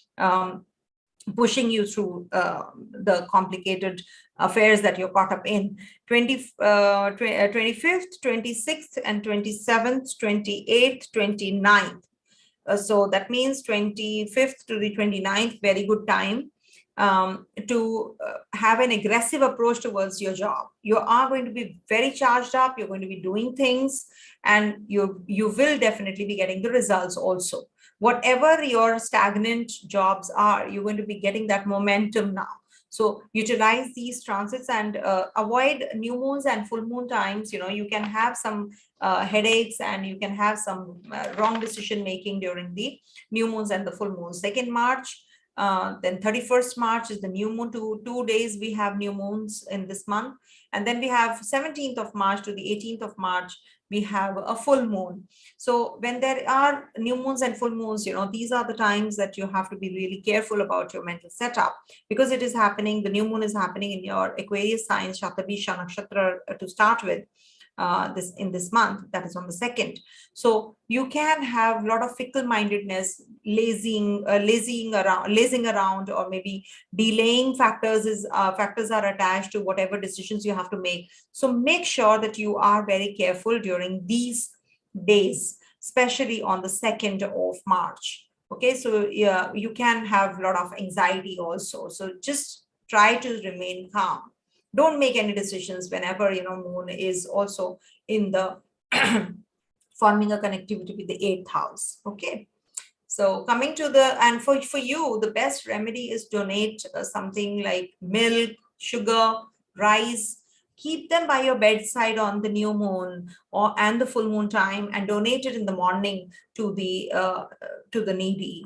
pushing you through the complicated affairs that you're caught up in. 25th, 26th, and 27th, 28th, 29th. So that means 25th to the 29th, very good time to have an aggressive approach towards your job. You are going to be very charged up. You're going to be doing things, and you will definitely be getting the results also. Whatever your stagnant jobs are, you're going to be getting that momentum now. So utilize these transits and avoid new moons and full moon times. You can have some headaches, and you can have some wrong decision making during the new moons and the full moons. 2nd March, then 31st March is the new moon. Two days we have new moons in this month. And then we have 17th of March to the 18th of March, we have a full moon. So when there are new moons and full moons, these are the times that you have to be really careful about your mental setup, because it is happening, the new moon is happening in your Aquarius sign, Shatabisha Nakshatra to start with. This month, that is on the 2nd. So you can have a lot of fickle-mindedness, lazing around, or maybe delaying factors are attached to whatever decisions you have to make. So make sure that you are very careful during these days, especially on the 2nd of March. Okay, so yeah, you can have a lot of anxiety also. So just try to remain calm. Don't make any decisions whenever moon is also in the forming a connectivity with the 8th house. Okay, so coming to and for you, the best remedy is donate something like milk, sugar, rice. Keep them by your bedside on the new moon and the full moon time, and donate it in the morning to the needy.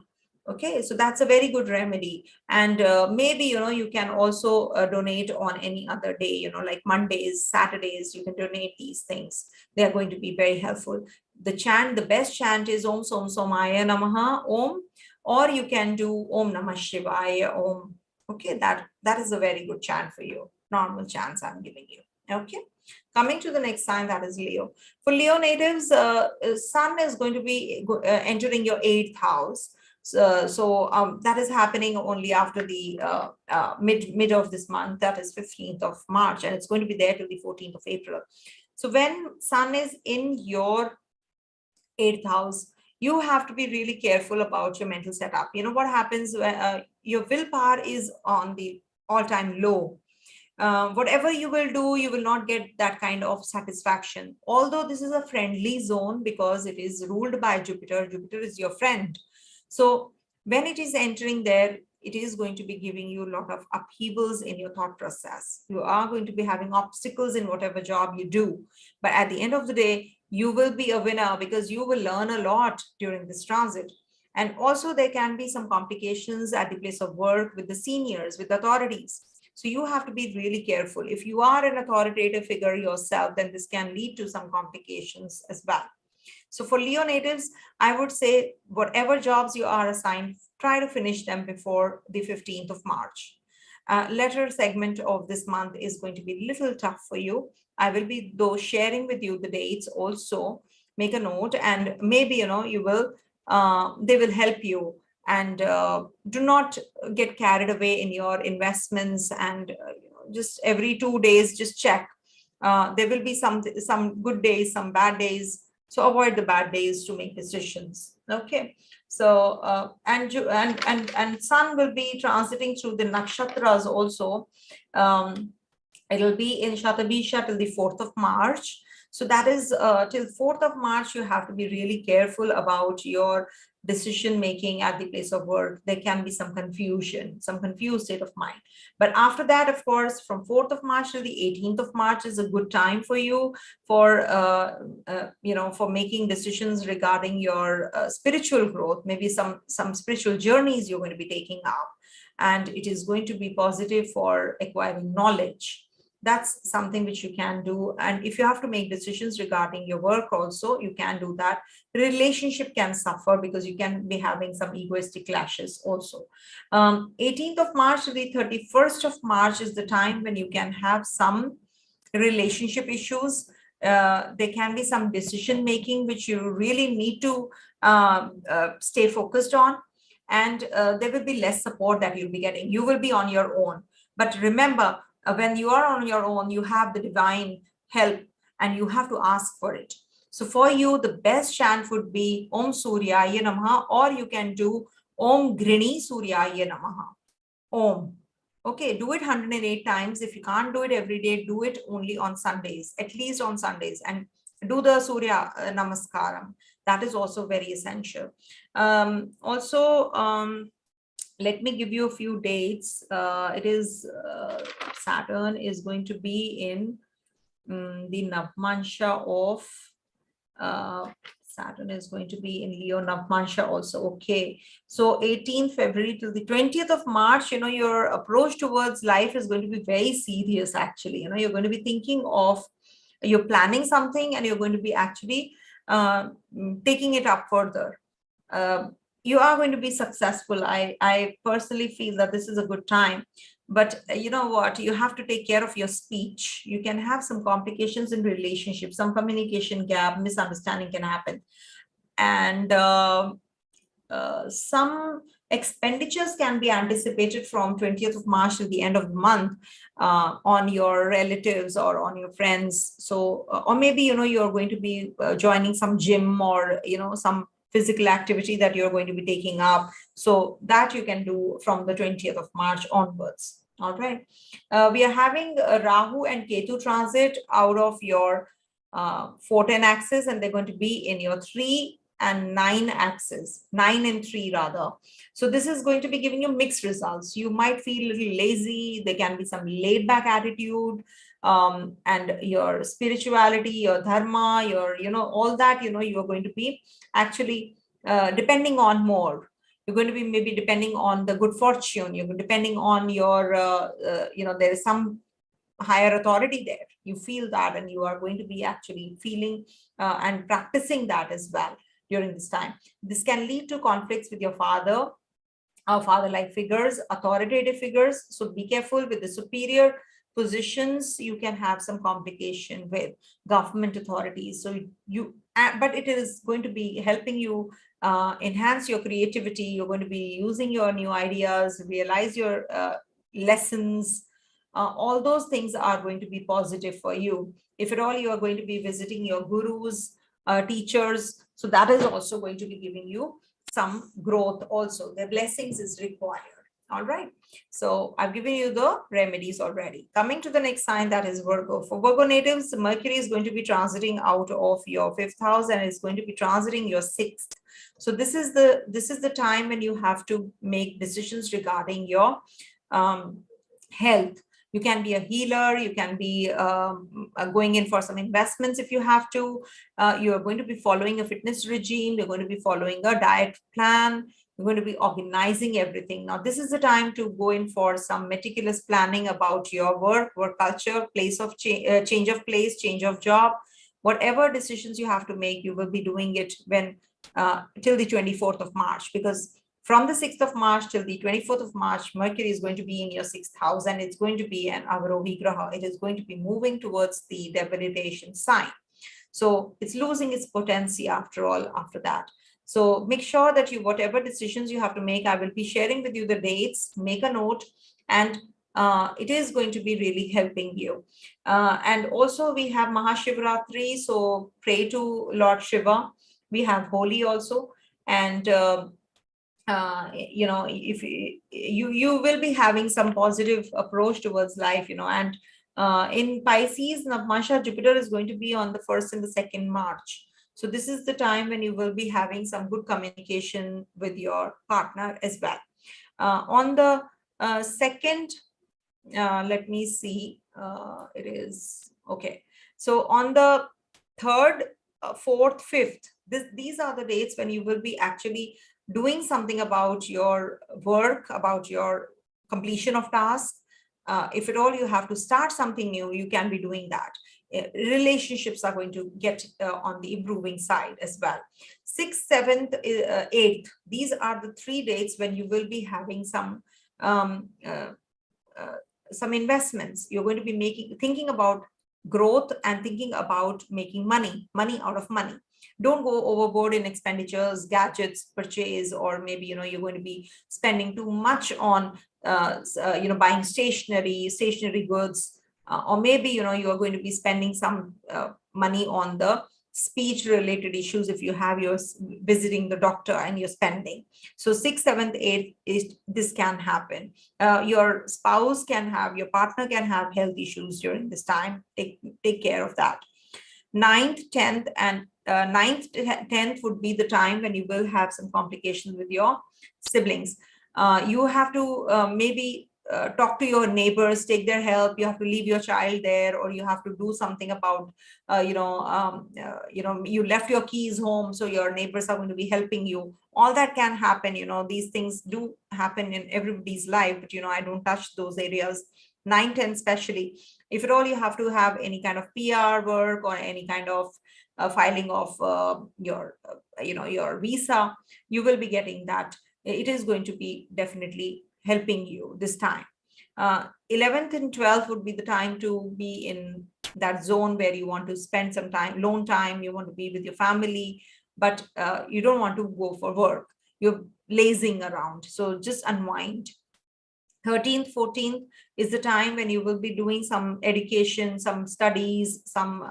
Okay, so that's a very good remedy. And maybe, you can also donate on any other day, like Mondays, Saturdays, you can donate these things. They are going to be very helpful. The best chant is Om Som Somaya Namaha Om, or you can do Om Namah Shivaya Om. Okay, that is a very good chant for you. Normal chants I'm giving you. Okay, coming to the next sign, that is Leo. For Leo natives, Sun is going to be entering your 8th house. So that is happening only after the mid of this month, that is 15th of March, and it's going to be there till the 14th of April. So when Sun is in your 8th house, you have to be really careful about your mental setup. What happens when your willpower is on the all-time low. Whatever you will do, you will not get that kind of satisfaction. Although this is a friendly zone because it is ruled by Jupiter. Jupiter is your friend. So when it is entering there, it is going to be giving you a lot of upheavals in your thought process. You are going to be having obstacles in whatever job you do. But at the end of the day, you will be a winner because you will learn a lot during this transit. And also there can be some complications at the place of work with the seniors, with authorities. So you have to be really careful. If you are an authoritative figure yourself, then this can lead to some complications as well. So for Leo natives, I would say whatever jobs you are assigned, try to finish them before the 15th of March. Latter segment of this month is going to be a little tough for you. I will be though sharing with you the dates also. Make a note, and maybe you will they will help you. And do not get carried away in your investments, and just every 2 days just check. There will be some good days, some bad days. So avoid the bad days to make decisions. Okay. So and Sun will be transiting through the nakshatras also. It'll be in Shatabisha till the 4th of March. So that is till 4th of March, you have to be really careful about your decision making at the place of work. There can be some confusion, some confused state of mind. But after that, of course, from 4th of March to the 18th of March is a good time for you for for making decisions regarding your spiritual growth. Maybe some spiritual journeys you're going to be taking up, and it is going to be positive for acquiring knowledge. That's something which you can do. And if you have to make decisions regarding your work also, you can do that. The relationship can suffer because you can be having some egoistic clashes also. 18th of March to the 31st of March is the time when you can have some relationship issues. There can be some decision making which you really need to stay focused on. And there will be less support that you'll be getting. You will be on your own. But remember, when you are on your own, you have the divine help and you have to ask for it. So for you, the best chant would be Om Suryaya Namaha, or you can do Om Grini Suryaya Namaha. Om. Okay, do it 108 times. If you can't do it every day, do it only on Sundays, at least on Sundays, and do the Surya Namaskaram. That is also very essential. Let me give you a few dates. It is Saturn is going to be in the Navmansha of Saturn is going to be in Leo Navmansha also. Okay, so 18th February till the 20th of March, your approach towards life is going to be very serious. Actually, you're going to be thinking of, you're planning something, and you're going to be actually taking it up further. You are going to be successful. I personally feel that this is a good time, but you know what, you have to take care of your speech. You can have some complications in relationships, some communication gap, misunderstanding can happen, and some expenditures can be anticipated from 20th of March to the end of the month on your relatives or on your friends. So or maybe you're going to be joining some gym, or some physical activity that you're going to be taking up. So that you can do from the 20th of March onwards. All right. We are having Rahu and Ketu transit out of your 4-10 axis, and they're going to be in your 3 and 9 axis, 9 and 3 rather. So this is going to be giving you mixed results. You might feel a little lazy. There can be some laid back attitude, and your spirituality, your dharma, your all that you are going to be actually depending on more. You're going to be maybe depending on the good fortune. You're depending on your, there is some higher authority there. You feel that, and you are going to be actually feeling and practicing that as well during this time. This can lead to conflicts with your father, father-like figures, authoritative figures. So be careful with the superior positions. You can have some complication with government authorities. So but it is going to be helping you enhance your creativity. You're going to be using your new ideas, realize your lessons. All those things are going to be positive for you. If at all you are going to be visiting your gurus, teachers, so that is also going to be giving you some growth also. Their blessings is required. All right. So I've given you the remedies already. Coming to the next sign, that is Virgo. For Virgo natives, Mercury is going to be transiting out of your 5th house and is going to be transiting your 6th. So this is the time when you have to make decisions regarding your health. You can be a healer. You can be going in for some investments if you have to. You are going to be following a fitness regime. You're going to be following a diet plan. You're going to be organizing everything. Now, this is the time to go in for some meticulous planning about your work culture, place of change of place, change of job. Whatever decisions you have to make, you will be doing it when till the 24th of March, because from the 6th of March till the 24th of March, Mercury is going to be in your 6th house, and it's going to be an Avarohi Graha. It is going to be moving towards the debilitation sign. So it's losing its potency after all after that. So make sure that whatever decisions you have to make, I will be sharing with you the dates, make a note, and it is going to be really helping you. And also we have Mahashivratri, so pray to Lord Shiva. We have Holi also, and if you will be having some positive approach towards life, and in Pisces, Navmasha, Jupiter is going to be on the 1st and the 2nd March. So this is the time when you will be having some good communication with your partner as well. On the 2nd, let me see, it is okay. So on the 3rd, 4th, 5th, these are the dates when you will be actually doing something about your work, about your completion of tasks. If at all you have to start something new, you can be doing that. Relationships are going to get on the improving side as well. 6th, 7th, 8th, these are the 3 dates when you will be having some investments. You're going to be thinking about growth and thinking about making money out of money. Don't go overboard in expenditures, gadgets, purchase, or maybe, you're going to be spending too much on, buying stationery goods, or maybe, you are going to be spending some money on the speech related issues if you have your visiting the doctor and you're spending. So 6th, 7th, 8th, this can happen. Your spouse can have, your partner can have health issues during this time. Take care of that. 9th, 10th, and 9th, 10th would be the time when you will have some complications with your siblings. You have to maybe talk to your neighbors, take their help. You have to leave your child there, or you have to do something about, you left your keys home, so your neighbors are going to be helping you. All that can happen. These things do happen in everybody's life, but I don't touch those areas. 9, 10 especially. If at all you have to have any kind of PR work or any kind of filing of your visa, you will be getting that. It is going to be definitely helping you this time. 11th and 12th would be the time to be in that zone where you want to spend some time, alone time. You want to be with your family, but you don't want to go for work. You're lazing around, so just unwind. 13th, 14th is the time when you will be doing some education, some studies, some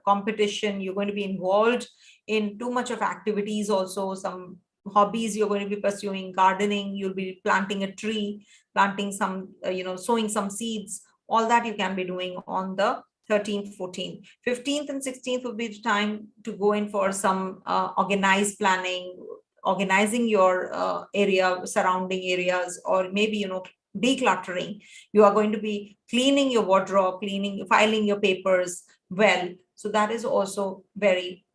competition. You're going to be involved in too much of activities also, some hobbies you're going to be pursuing, gardening, you'll be planting a tree, planting some, sowing some seeds. All that you can be doing on the 13th, 14th. 15th and 16th will be the time to go in for some organized planning, organizing your area, surrounding areas, or maybe, decluttering. You are going to be cleaning your wardrobe, filing your papers well. So that is also very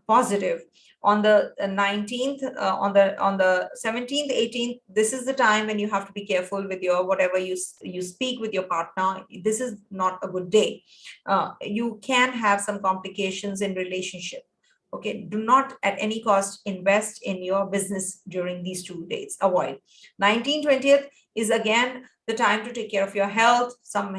positive. On the 19th, on the 17th, 18th, this is the time when you have to be careful with your whatever you speak with your partner. This is not a good day. You can have some complications in relationship. Okay, do not at any cost invest in your business during these 2 days. Avoid. 19th, 20th is again the time to take care of your health. Some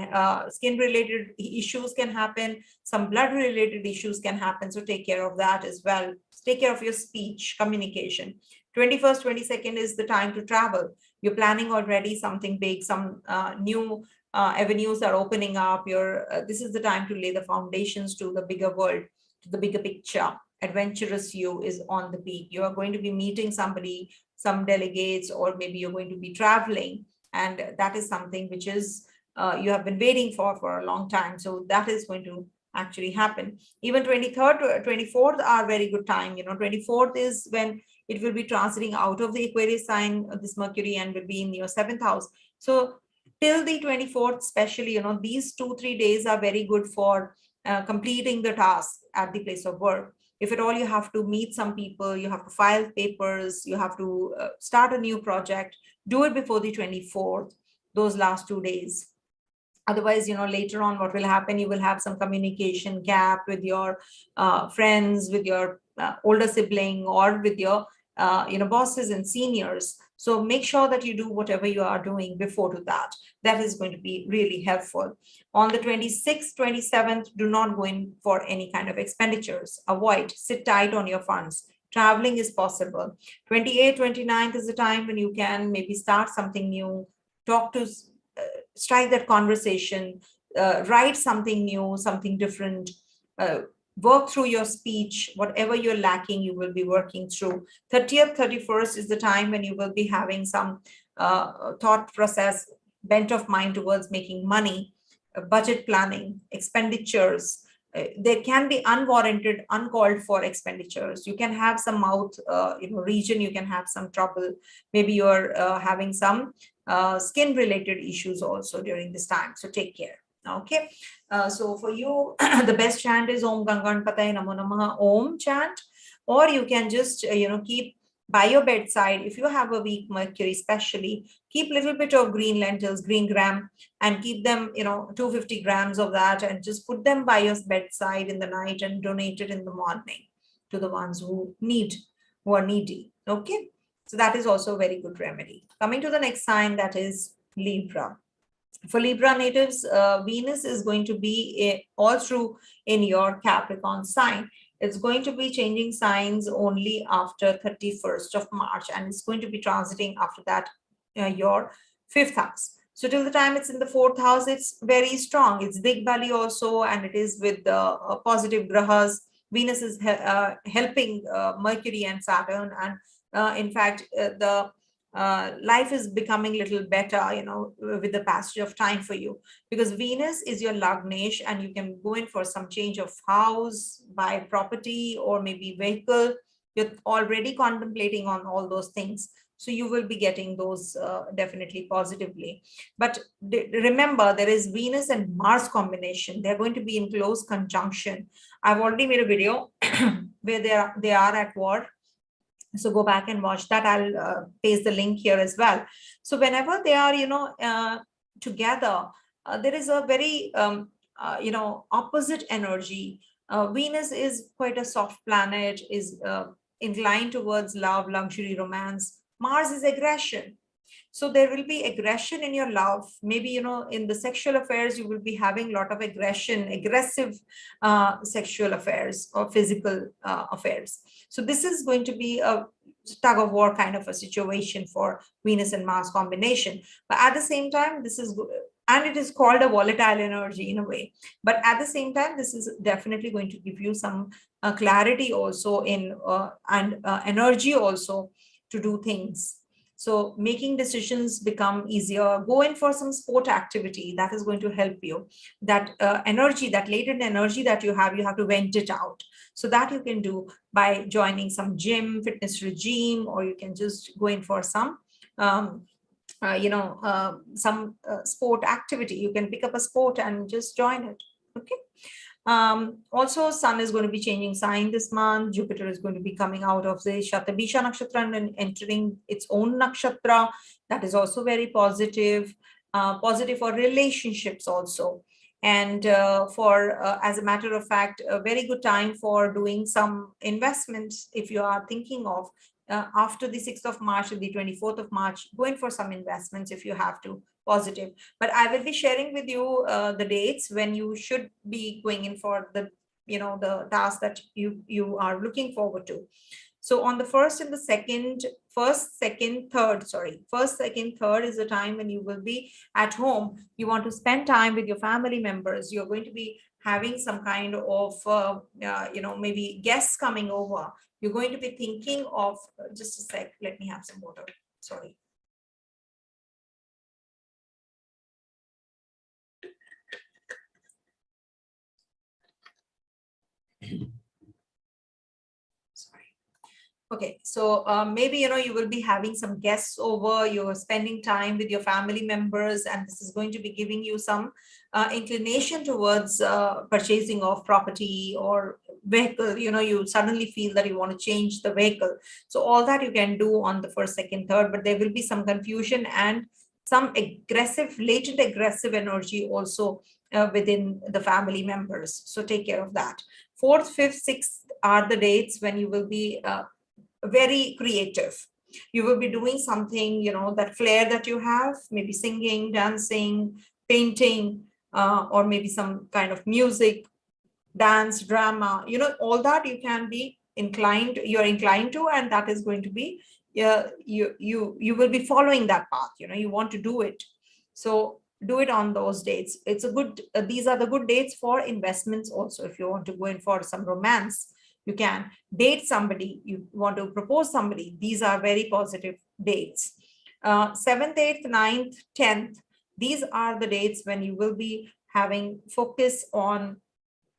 skin related issues can happen, some blood related issues can happen, so take care of that as well. Take care of your speech, communication. 21st, 22nd is the time to travel. You're planning already something big, some new avenues are opening up. This is the time to lay the foundations to the bigger world, to the bigger picture. Adventurous you is on the peak. You are going to be meeting somebody, some delegates, or maybe you're going to be traveling, and that is something which is you have been waiting for a long time. So that is going to actually happen. Even 23rd to 24th are very good time. 24th is when it will be transiting out of the Aquarius sign, this Mercury, and will be in your 7th house. So till the 24th, especially, these 2-3 days are very good for completing the task at the place of work. If at all you have to meet some people, you have to file papers, you have to start a new project, do it before the 24th, those last 2 days. Otherwise, later on what will happen, you will have some communication gap with your friends, with your older sibling, or with your bosses and seniors. So make sure that you do whatever you are doing before to that. That is going to be really helpful. On the 26th, 27th, do not go in for any kind of expenditures. Avoid, sit tight on your funds. Traveling is possible. 28th, 29th is the time when you can maybe start something new, talk to, strike that conversation, write something new, something different, work through your speech. Whatever you're lacking, you will be working through. 30th, 31st is the time when you will be having some thought process, bent of mind towards making money, budget planning, expenditures. There can be unwarranted, uncalled for expenditures. You can have some mouth region, you can have some trouble. Maybe you're having some skin related issues also during this time, so take care. Okay, so for you the best chant is Om Ganganpataye Namo Namaha Om chant, or you can just keep by your bedside. If you have a weak Mercury especially, keep a little bit of green lentils, green gram, and keep them 250 grams of that, and just put them by your bedside in the night and donate it in the morning to the ones who are needy. Okay, so that is also a very good remedy. Coming to the next sign, that is Libra. For Libra natives, Venus is going to be all through in your Capricorn sign. It's going to be changing signs only after 31st of March, and it's going to be transiting after that your 5th house. So till the time it's in the 4th house, it's very strong. It's Digbali also, and it is with the positive grahas. Venus is helping Mercury and Saturn, and in fact, the life is becoming a little better, with the passage of time for you, because Venus is your Lagnesh, and you can go in for some change of house, buy property, or maybe vehicle. You're already contemplating on all those things. So you will be getting those definitely positively. But remember, there is Venus and Mars combination. They're going to be in close conjunction. I've already made a video where they are at war. So go back and watch that. I'll paste the link here as well. So whenever they are, together, there is a very, opposite energy. Venus is quite a soft planet, is inclined towards love, luxury, romance. Mars is aggression. So there will be aggression in your love. Maybe, in the sexual affairs, you will be having a lot of aggression, aggressive sexual affairs or physical affairs. So this is going to be a tug of war kind of a situation for Venus and Mars combination. But at the same time, and it is called a volatile energy in a way. But at the same time, this is definitely going to give you some clarity also and energy also to do things. So making decisions become easier. Go in for some sport activity that is going to help you. That energy, that latent energy that you have to vent it out. So that you can do by joining some gym, fitness regime, or you can just go in for some, sport activity. You can pick up a sport and just join it. Okay. Also, Sun is going to be changing sign this month. Jupiter is going to be coming out of the Shatabisha Nakshatra and entering its own Nakshatra. That is also very positive. Positive for relationships also. And as a matter of fact, a very good time for doing some investments if you are thinking of after the 6th of March and the 24th of March, going for some investments if you have to, positive. But I will be sharing with you the dates when you should be going in for the, the task that you are looking forward to. So on the first, second, third is the time when you will be at home. You want to spend time with your family members. You're going to be having some kind of, maybe guests coming over. You're going to be thinking of, just a sec, let me have some water. Sorry. Okay, so maybe, you will be having some guests over, you're spending time with your family members, and this is going to be giving you some inclination towards purchasing of property or vehicle. You suddenly feel that you want to change the vehicle. So all that you can do on the first, second, third, but there will be some confusion and some latent aggressive energy also within the family members. So take care of that. 4th, 5th, 6th are the dates when you will be very creative. You will be doing something, that flair that you have, maybe singing, dancing, painting, or maybe some kind of music, dance, drama, all that you can be you're inclined to, and that is going to be, you will be following that path, you want to do it. So do it on those dates. It's a good, these are the good dates for investments also. If you want to go in for some romance, you can date somebody, you want to propose somebody, these are very positive dates. 7th, 8th, 9th, 10th, these are the dates when you will be having focus on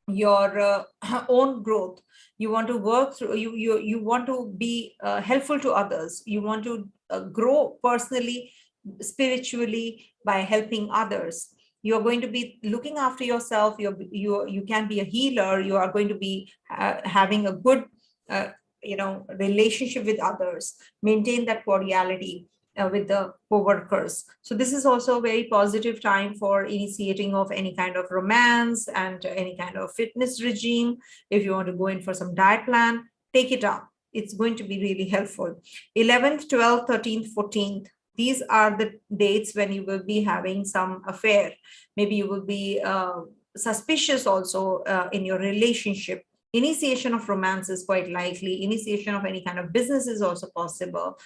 your own growth. You want to work through, you want to be helpful to others. You want to grow personally, spiritually, by helping others. You're going to be looking after yourself. You can be a healer. You are going to be having a good relationship with others. Maintain that cordiality with the co-workers. So this is also a very positive time for initiating of any kind of romance and any kind of fitness regime. If you want to go in for some diet plan, take it up. It's going to be really helpful. 11th, 12th, 13th, 14th. These are the dates when you will be having some affair. Maybe you will be suspicious also in your relationship. Initiation of romance is quite likely. Initiation of any kind of business is also possible.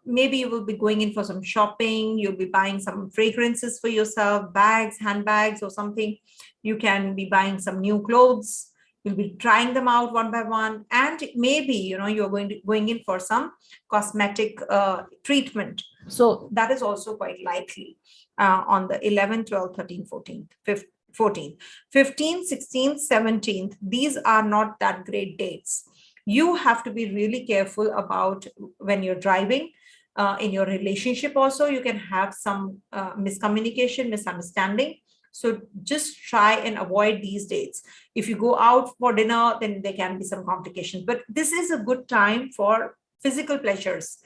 Maybe you will be going in for some shopping. You'll be buying some fragrances for yourself, bags, handbags, or something. You can be buying some new clothes. You'll be trying them out one by one. And maybe, you're going in for some cosmetic treatment. So that is also quite likely on the 11th, 12th, 13th, 14th, 14th, 15th, 16th, 17th. These are not that great dates. You have to be really careful about when you're driving. In your relationship also, you can have some miscommunication, misunderstanding. So just try and avoid these dates. If you go out for dinner, then there can be some complications. But this is a good time for physical pleasures,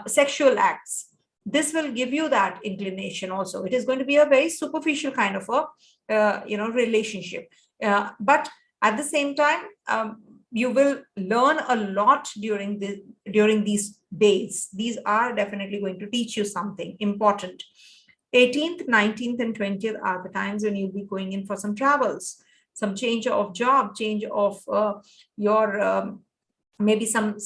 sexual acts. This will give you that inclination also. It is going to be a very superficial kind of a relationship. But at the same time, you will learn a lot during these days. These are definitely going to teach you something important. 18th, 19th, and 20th are the times when you'll be going in for some travels, some change of job, change of your maybe some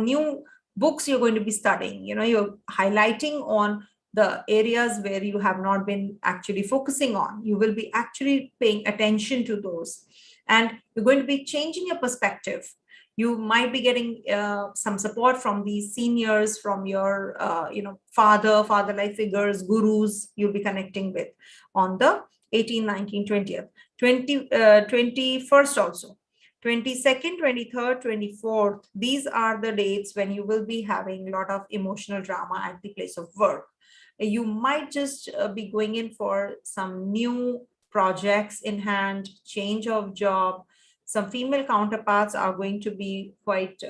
new books you're going to be studying. You're highlighting on the areas where you have not been actually focusing on. You will be actually paying attention to those, and you're going to be changing your perspective. You might be getting some support from these seniors, from your father-like figures, gurus you'll be connecting with on the 18th, 19th, 20th, 21st also. 22nd, 23rd, 24th, these are the dates when you will be having a lot of emotional drama at the place of work. You might just be going in for some new projects in hand, change of job. Some female counterparts are going to be quite,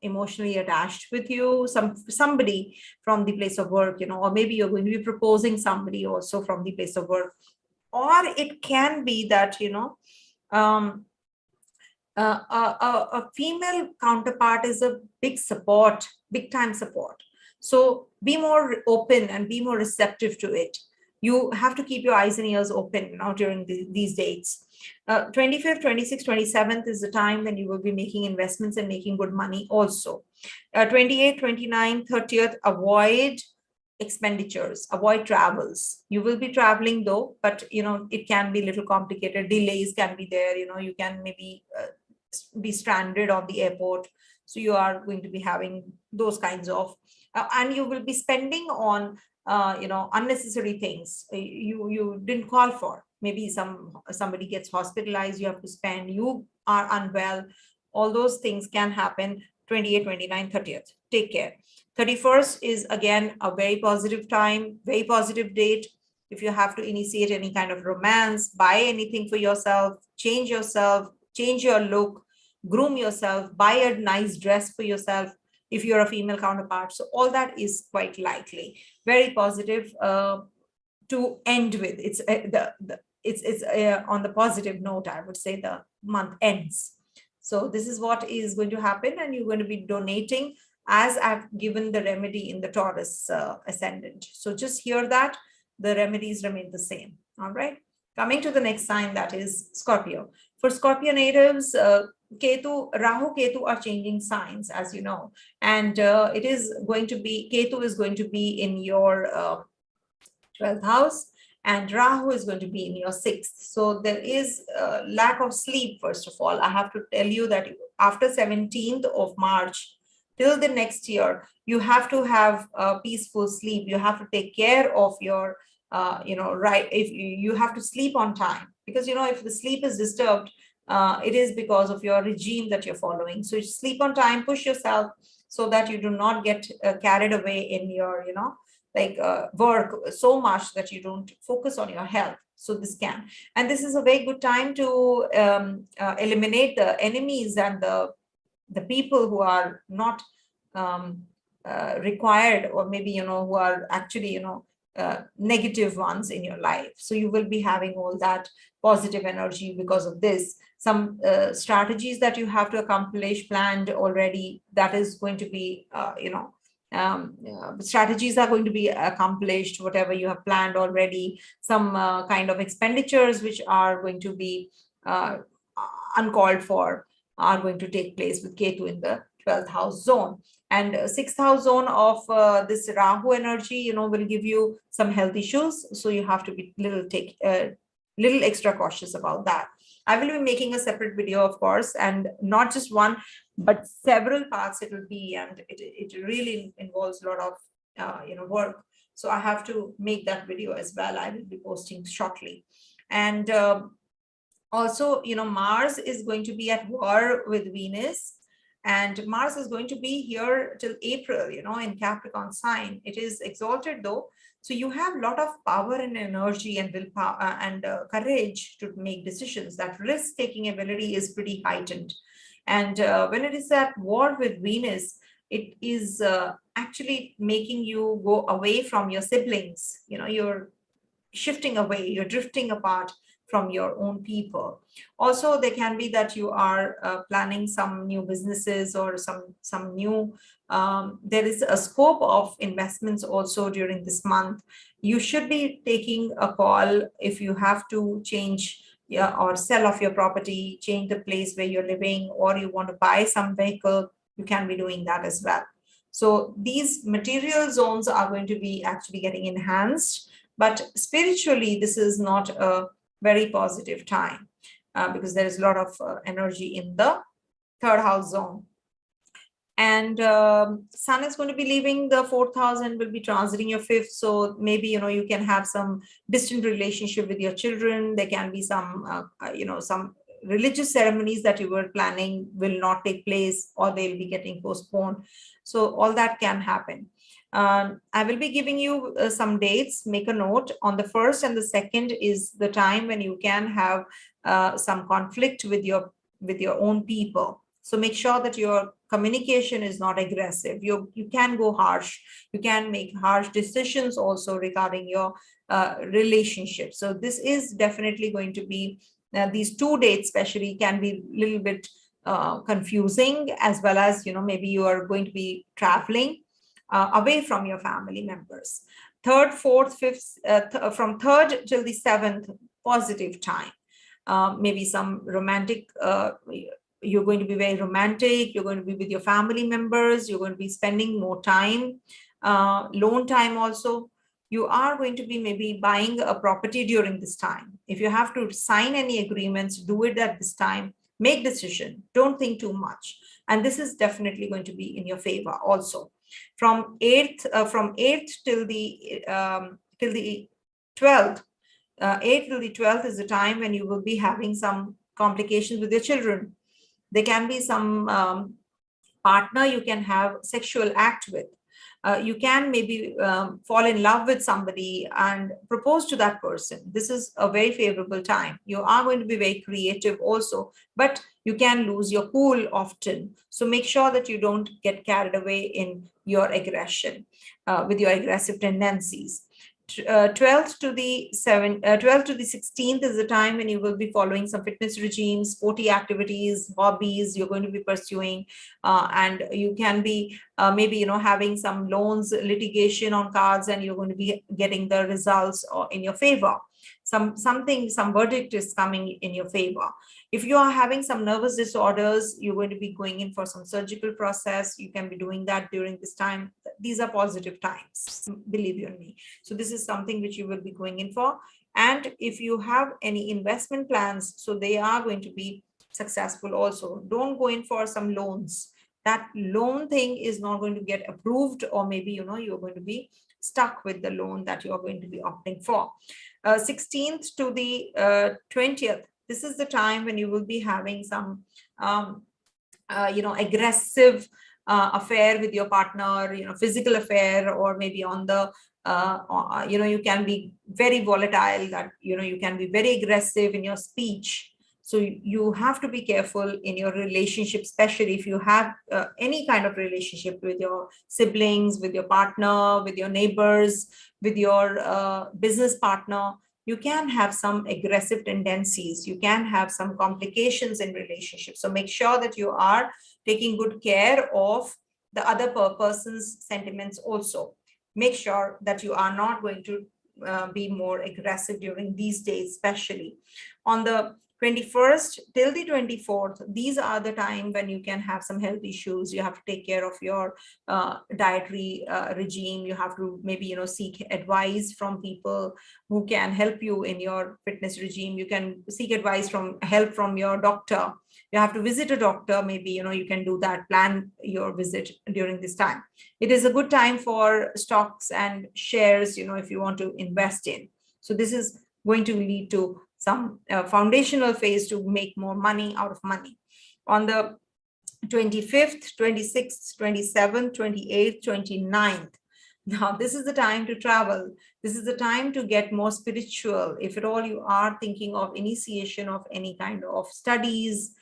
emotionally attached with you. Somebody from the place of work, or maybe you're going to be proposing somebody also from the place of work. Or it can be that, um, a female counterpart is a big support, big time support. So be more open and be more receptive to it. You have to keep your eyes and ears open now during these dates. 25th, 26th, 27th is the time when you will be making investments and making good money also. 28th, 29th, 30th, avoid expenditures, avoid travels. You will be traveling though, but it can be a little complicated. Delays can be there. You can maybe be stranded on the airport. So you are going to be having those kinds of, and you will be spending on, unnecessary things you didn't call for. Maybe somebody gets hospitalized, you have to spend, you are unwell. All those things can happen 28th, 29th, 30th. Take care. 31st is again a very positive time, very positive date. If you have to initiate any kind of romance, buy anything for yourself, change your look, groom yourself, buy a nice dress for yourself if you're a female counterpart. So all that is quite likely, very positive to end with. It's on the positive note, I would say the month ends. So this is what is going to happen, and you're going to be donating as I've given the remedy in the Taurus ascendant. So just hear that the remedies remain the same. All right. Coming to the next sign, that is Scorpio. For Scorpio natives, Ketu, Rahu, Ketu are changing signs, as you know, and it is going to be, Ketu is going to be in your 12th house, and Rahu is going to be in your 6th. So there is lack of sleep. First of all, I have to tell you that after 17th of March till the next year, you have to have peaceful sleep. You have to take care of your, right. If you have to sleep on time, because, if the sleep is disturbed, it is because of your regime that you're following. So sleep on time, push yourself so that you do not get carried away in your, work so much that you don't focus on your health. So this can, and this is a very good time to eliminate the enemies and the people who are not required, or maybe, who are actually, negative ones in your life. So you will be having all that positive energy because of this. Some strategies that you have to accomplish, planned already, that is going to be, strategies are going to be accomplished, whatever you have planned already. Some kind of expenditures which are going to be uncalled for are going to take place with Ketu in the 12th house zone. And 6th house zone of this Rahu energy, will give you some health issues. So you have to be little extra cautious about that. I will be making a separate video, of course, and not just one, but several parts it will be, and it really involves a lot of work. So I have to make that video as well. I will be posting shortly. And also, Mars is going to be at war with Venus, and Mars is going to be here till April, in Capricorn sign. It is exalted though. So you have a lot of power and energy and willpower and courage to make decisions. That risk-taking ability is pretty heightened. And when it is at war with Venus, it is actually making you go away from your siblings. You're shifting away, you're drifting apart from your own people. Also, there can be that you are planning some new businesses or some new, there is a scope of investments also during this month. You should be taking a call if you have to change or sell off your property, change the place where you're living, or you want to buy some vehicle, you can be doing that as well. So these material zones are going to be actually getting enhanced, but spiritually, this is not a very positive time because there is a lot of energy in the 3rd house zone. And Sun is going to be leaving the 4th house and will be transiting your 5th. So maybe, you can have some distant relationship with your children. There can be some, some religious ceremonies that you were planning will not take place, or they'll be getting postponed. So all that can happen. I will be giving you some dates. Make a note. On the 1st and the 2nd is the time when you can have some conflict with your own people. So make sure that your communication is not aggressive. You can go harsh. You can make harsh decisions also regarding your relationship. So this is definitely going to be, these 2 dates especially can be a little bit confusing, as well as, maybe you are going to be traveling away from your family members. 3rd, 4th, 5th, from 3rd till the 7th, positive time. Maybe some romantic, you're going to be very romantic, you're going to be with your family members, you're going to be spending more time, loan time also. You are going to be maybe buying a property during this time. If you have to sign any agreements, do it at this time. Make decision, don't think too much. And this is definitely going to be in your favor also. From 8th till the 12th, 8th till the 12th is the time when you will be having some complications with your children. There can be some partner you can have sexual act with. You can maybe fall in love with somebody and propose to that person. This is a very favorable time. You are going to be very creative also, but you can lose your cool often. So make sure that you don't get carried away in your aggression, with your aggressive tendencies. 12th to the 16th is the time when you will be following some fitness regimes, sporty activities, hobbies you're going to be pursuing, and you can be maybe having some loans, litigation on cards, and you're going to be getting the results in your favor. Some verdict is coming in your favor. If you are having some nervous disorders, you're going to be going in for some surgical process. You can be doing that during this time. These are positive times, believe you me. So this is something which you will be going in for. And if you have any investment plans, so they are going to be successful also. Don't go in for some loans. That loan thing is not going to get approved, or maybe you're going to be stuck with the loan that you're going to be opting for. 16th to the 20th, this is the time when you will be having some aggressive affair with your partner, physical affair, or maybe on the you can be very volatile, that you can be very aggressive in your speech. So you have to be careful in your relationship, especially if you have any kind of relationship with your siblings, with your partner, with your neighbors, with your business partner. You can have some aggressive tendencies. You can have some complications in relationships. So make sure that you are taking good care of the other person's sentiments also. Make sure that you are not going to be more aggressive during these days, especially. On the 21st till the 24th, these are the time when you can have some health issues. You have to take care of your dietary regime. You have to maybe seek advice from people who can help you in your fitness regime. You can seek advice help from your doctor. You have to visit a doctor. Maybe you can do that, plan your visit during this time. It is a good time for stocks and shares, if you want to invest in. So this is going to lead to some foundational phase to make more money out of money. On the 25th, 26th, 27th, 28th, 29th. Now, this is the time to travel. This is the time to get more spiritual. If at all you are thinking of initiation of any kind of studies,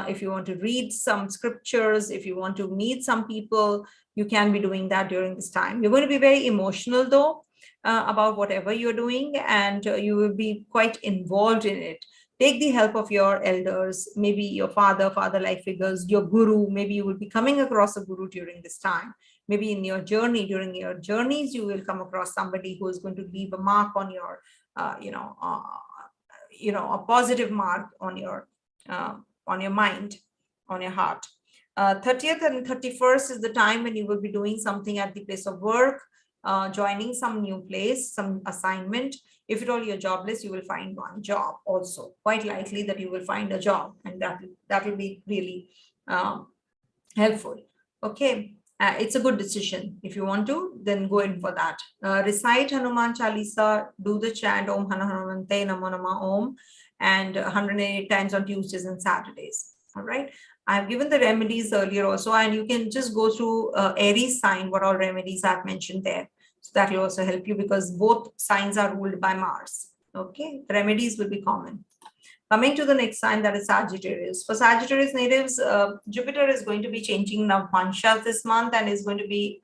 if you want to read some scriptures, if you want to meet some people, you can be doing that during this time. You're going to be very emotional though, about whatever you're doing, and you will be quite involved in it. Take the help of your elders, maybe your father-like figures, your guru. Maybe you will be coming across a guru during this time. Maybe in your journey, during your journeys, you will come across somebody who is going to leave a mark on your, a positive mark on your mind, on your heart. 30th and 31st is the time when you will be doing something at the place of work, joining some new place, some assignment. If at all you're jobless, you will find one job also. Quite likely that you will find a job, and that will be really helpful. Okay, it's a good decision. If you want to, then go in for that. Recite Hanuman Chalisa, do the chant Om Hana Hanumante Namo Nama Om, and 108 times on Tuesdays and Saturdays. All right. I've given the remedies earlier also, and you can just go through Aries sign, what all remedies I've mentioned there. So that will also help you because both signs are ruled by Mars. Okay, the remedies will be common. Coming to the next sign, that is Sagittarius. For Sagittarius natives, Jupiter is going to be changing Navmansha this month and is going to be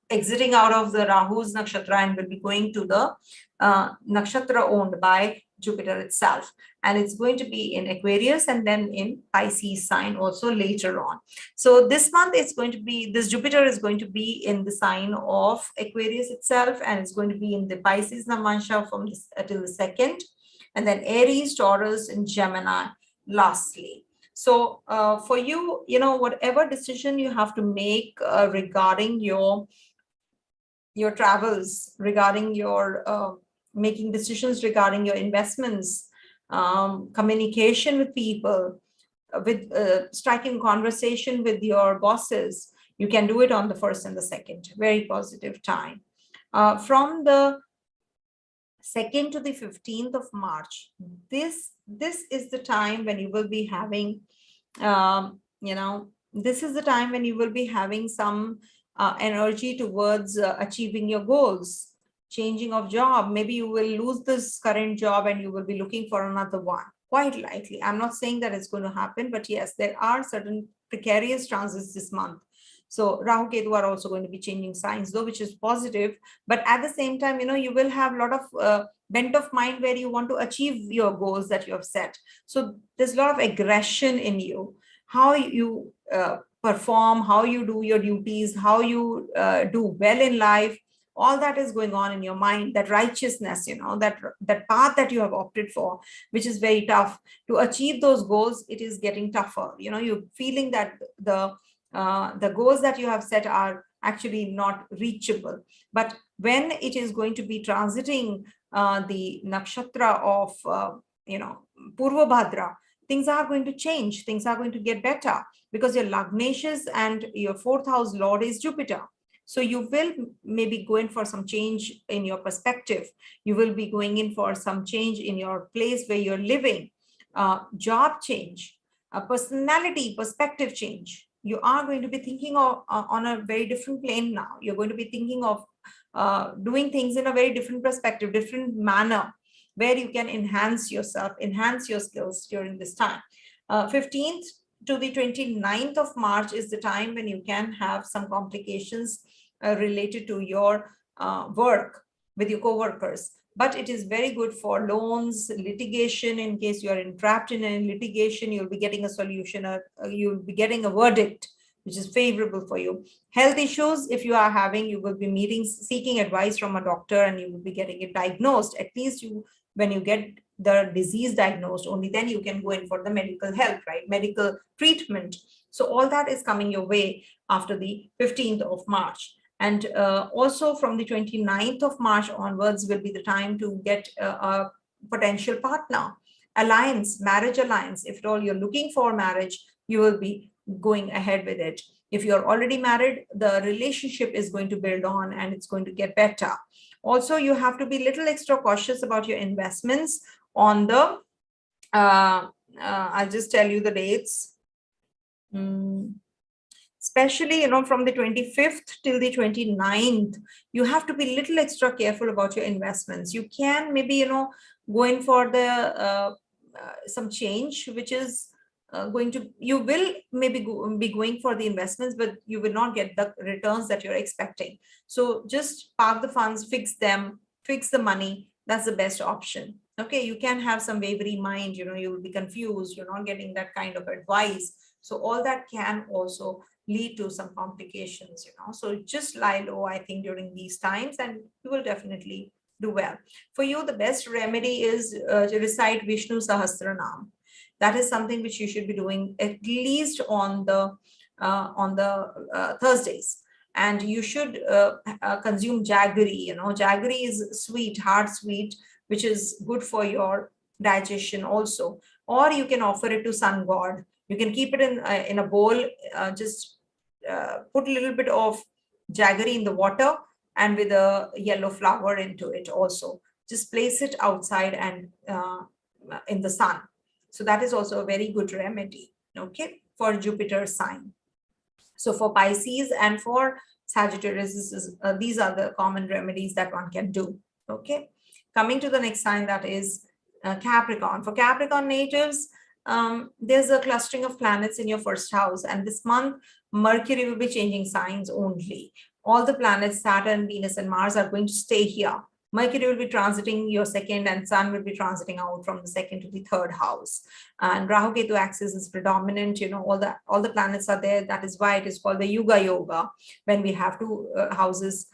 exiting out of the Rahu's Nakshatra and will be going to the Nakshatra owned by Jupiter itself. And it's going to be in Aquarius and then in Pisces sign also later on. So this month it's going to be, this Jupiter is going to be in the sign of Aquarius itself, and it's going to be in the Pisces Navmansha from this, till the 2nd. And then Aries, Taurus, and Gemini lastly. So for you, whatever decision you have to make regarding your travels, regarding your making decisions regarding your investments, communication with people, with striking conversation with your bosses, you can do it on the 1st and the 2nd. Very positive time. From the 2nd to the 15th of March, this is the time when you will be having, this is the time when you will be having some energy towards achieving your goals, changing of job. Maybe you will lose this current job and you will be looking for another one. Quite likely. I'm not saying that it's going to happen, but yes, there are certain precarious transits this month. So Rahu, Ketu are also going to be changing signs, though, which is positive. But at the same time, you will have a lot of bent of mind where you want to achieve your goals that you have set. So there's a lot of aggression in you. How you perform, how you do your duties, how you do well in life, all that is going on in your mind. That righteousness, that path that you have opted for, which is very tough to achieve those goals. It is getting tougher. You're feeling that the goals that you have set are actually not reachable. But when it is going to be transiting the nakshatra of Purvabhadrapada, things are going to change. Things are going to get better because your Lagneshes and your 4th house lord is Jupiter. So you will maybe go in for some change in your perspective. You will be going in for some change in your place where you're living, job change, personality, perspective change. You are going to be thinking of on a very different plane now. You're going to be thinking of doing things in a very different perspective, different manner, where you can enhance yourself, enhance your skills during this time. 15th to the 29th of March is the time when you can have some complications related to your work with your co-workers. But it is very good for loans, litigation. In case you are entrapped in any litigation, you'll be getting a solution, you'll be getting a verdict, which is favorable for you. Health issues, if you are having, you will be seeking advice from a doctor and you will be getting it diagnosed. At least when you get the disease diagnosed, only then you can go in for the medical help, right? Medical treatment. So all that is coming your way after the 15th of March. And also from the 29th of March onwards will be the time to get a potential partner, alliance, marriage alliance. If at all you're looking for marriage, you will be going ahead with it. If you're already married, the relationship is going to build on and it's going to get better. Also, you have to be a little extra cautious about your investments on the, I'll just tell you the dates. Especially, from the 25th till the 29th, you have to be a little extra careful about your investments. You can maybe, go in for the some change, which is you will maybe be going for the investments, but you will not get the returns that you're expecting. So just park the funds, fix them, fix the money. That's the best option. Okay, you can have some wavering mind, you will be confused, you're not getting that kind of advice. So all that can also lead to some complications, So just lie low, I think, during these times, and you will definitely do well. For you, the best remedy is to recite Vishnu Sahasranam. That is something which you should be doing at least on the Thursdays. And you should consume jaggery. Jaggery is sweet, hard sweet, which is good for your digestion also. Or you can offer it to sun god. You can keep it in a bowl, just put a little bit of jaggery in the water and with a yellow flower into it also. Just place it outside and in the sun. So that is also a very good remedy. Okay. for Jupiter's sign. So for Pisces and for Sagittarius, these are the common remedies that one can do. Okay, coming to the next sign, that is Capricorn. For Capricorn natives, there's a clustering of planets in your first house, and this month Mercury will be changing signs only. All the planets, Saturn, Venus, and Mars, are going to stay here. Mercury will be transiting your second, and Sun will be transiting out from the second to the third house. And Rahu Ketu axis is predominant. All the planets are there. That is why it is called the Yuga Yoga, when we have two houses,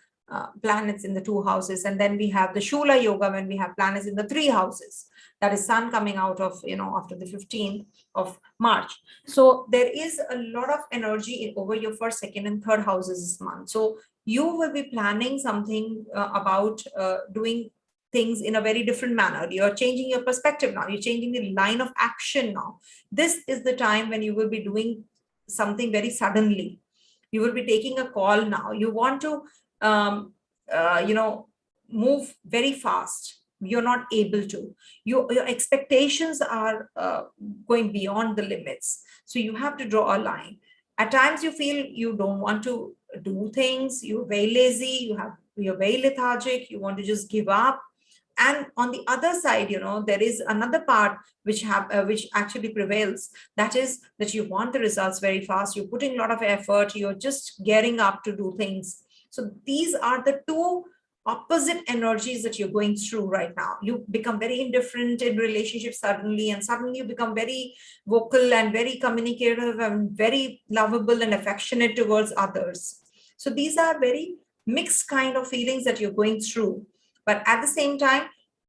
planets in the two houses. And then we have the Shula Yoga, when we have planets in the three houses. That is Sun coming out of, after the 15th of March. So there is a lot of energy over your first, second, and third houses this month. So you will be planning something about doing things in a very different manner. You're changing your perspective now. You're changing the line of action now. This is the time when you will be doing something very suddenly. You will be taking a call now. You want to, move very fast. You're not able to. Your expectations are going beyond the limits. So you have to draw a line. At times you feel you don't want to do things. You're very lazy. You're very lethargic. You want to just give up. And on the other side, there is another part which actually prevails. That is that you want the results very fast. You're putting a lot of effort. You're just gearing up to do things. So these are the two opposite energies that you're going through right now. You become very indifferent in relationships suddenly, and suddenly you become very vocal and very communicative and very lovable and affectionate towards others. So these are very mixed kind of feelings that you're going through. But at the same time,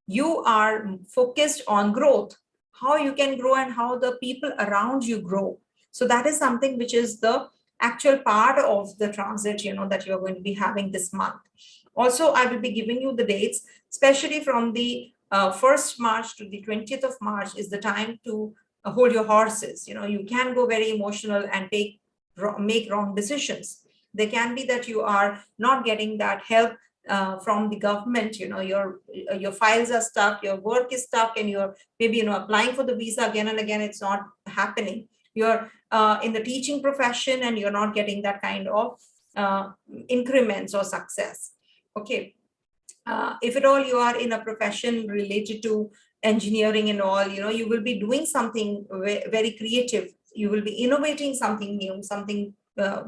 you are focused on growth, how you can grow and how the people around you grow. So that is something which is the actual part of the transit, that you're going to be having this month. Also, I will be giving you the dates, especially from the 1st March to the 20th of March is the time to hold your horses. You can go very emotional and make wrong decisions. There can be that you are not getting that help from the government. Your files are stuck, your work is stuck, and you're maybe applying for the visa again and again. It's not happening. You're in the teaching profession and you're not getting that kind of increments or success. Okay, if at all you are in a profession related to engineering and all, you will be doing something very creative. You will be innovating something new, something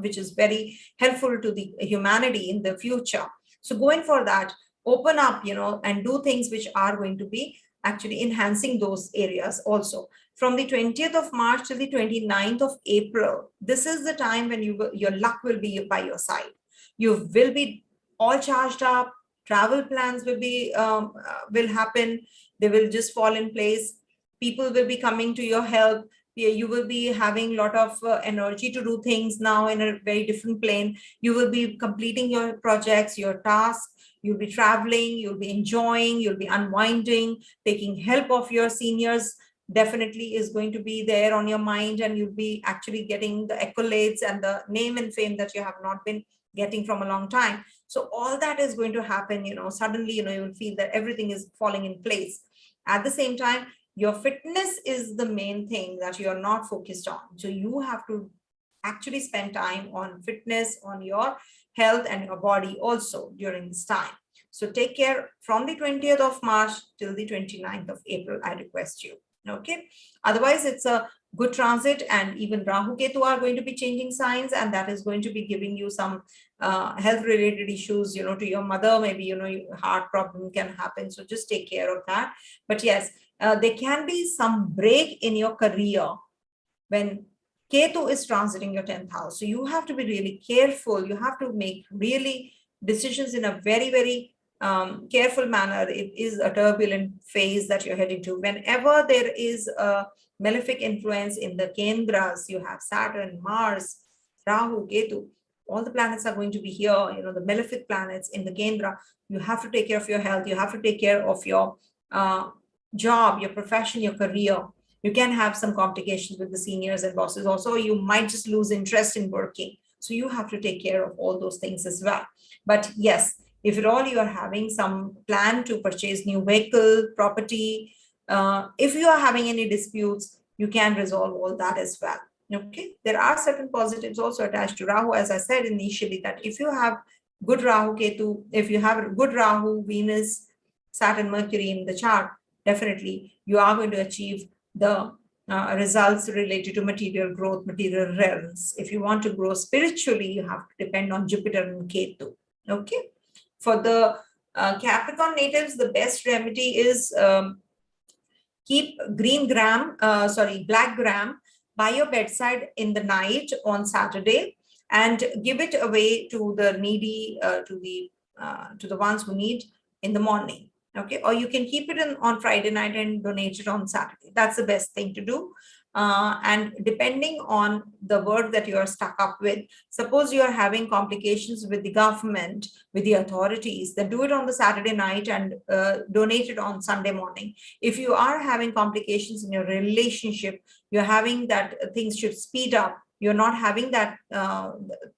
which is very helpful to the humanity in the future. So going for that, open up, and do things which are going to be actually enhancing those areas also. From the 20th of March to the 29th of April, this is the time when your luck will be by your side. You will be all charged up. Travel plans will happen. They will just fall in place. People will be coming to your help. You will be having a lot of energy to do things now in a very different plane. You will be completing your projects, your tasks. You'll be traveling, you'll be enjoying, you'll be unwinding, taking help of your seniors definitely is going to be there on your mind, and you'll be actually getting the accolades and the name and fame that you have not been getting from a long time. So all that is going to happen, suddenly, you'll feel that everything is falling in place. At the same time, your fitness is the main thing that you're not focused on. So you have to actually spend time on fitness, on your health and your body also during this time. So take care from the 20th of March till the 29th of April, I request you. Okay. Otherwise, it's a good transit, and even Rahu Ketu are going to be changing signs, and that is going to be giving you some health related issues, to your mother. Maybe, heart problem can happen. So just take care of that. But yes, there can be some break in your career when Ketu is transiting your 10th house. So you have to be really careful. You have to make really decisions in a very, very careful manner. It is a turbulent phase that you're heading to. Whenever there is a malefic influence in the Kendras, you have Saturn, Mars, Rahu, Ketu, all the planets are going to be here, the malefic planets in the Kendra. You have to take care of your health. You have to take care of your job, your profession, your career. You can have some complications with the seniors and bosses. Also, you might just lose interest in working. So you have to take care of all those things as well. But yes, if at all you are having some plan to purchase new vehicle, property, if you are having any disputes, you can resolve all that as well. Okay, there are certain positives also attached to Rahu, as I said initially, that if you have good Rahu Ketu, if you have a good Rahu, Venus, Saturn, Mercury in the chart, definitely you are going to achieve the results related to material growth, material realms. If you want to grow spiritually, you have to depend on Jupiter and Ketu. Okay, for the Capricorn natives, the best remedy is keep black gram by your bedside in the night on Saturday, and give it away to the needy, to the ones who need in the morning. Okay, or you can keep it on Friday night and donate it on Saturday. That's the best thing to do. And depending on the work that you are stuck up with, suppose you are having complications with the government, with the authorities, then do it on the Saturday night and donate it on Sunday morning. If you are having complications in your relationship, you're having that things should speed up, you're not having that,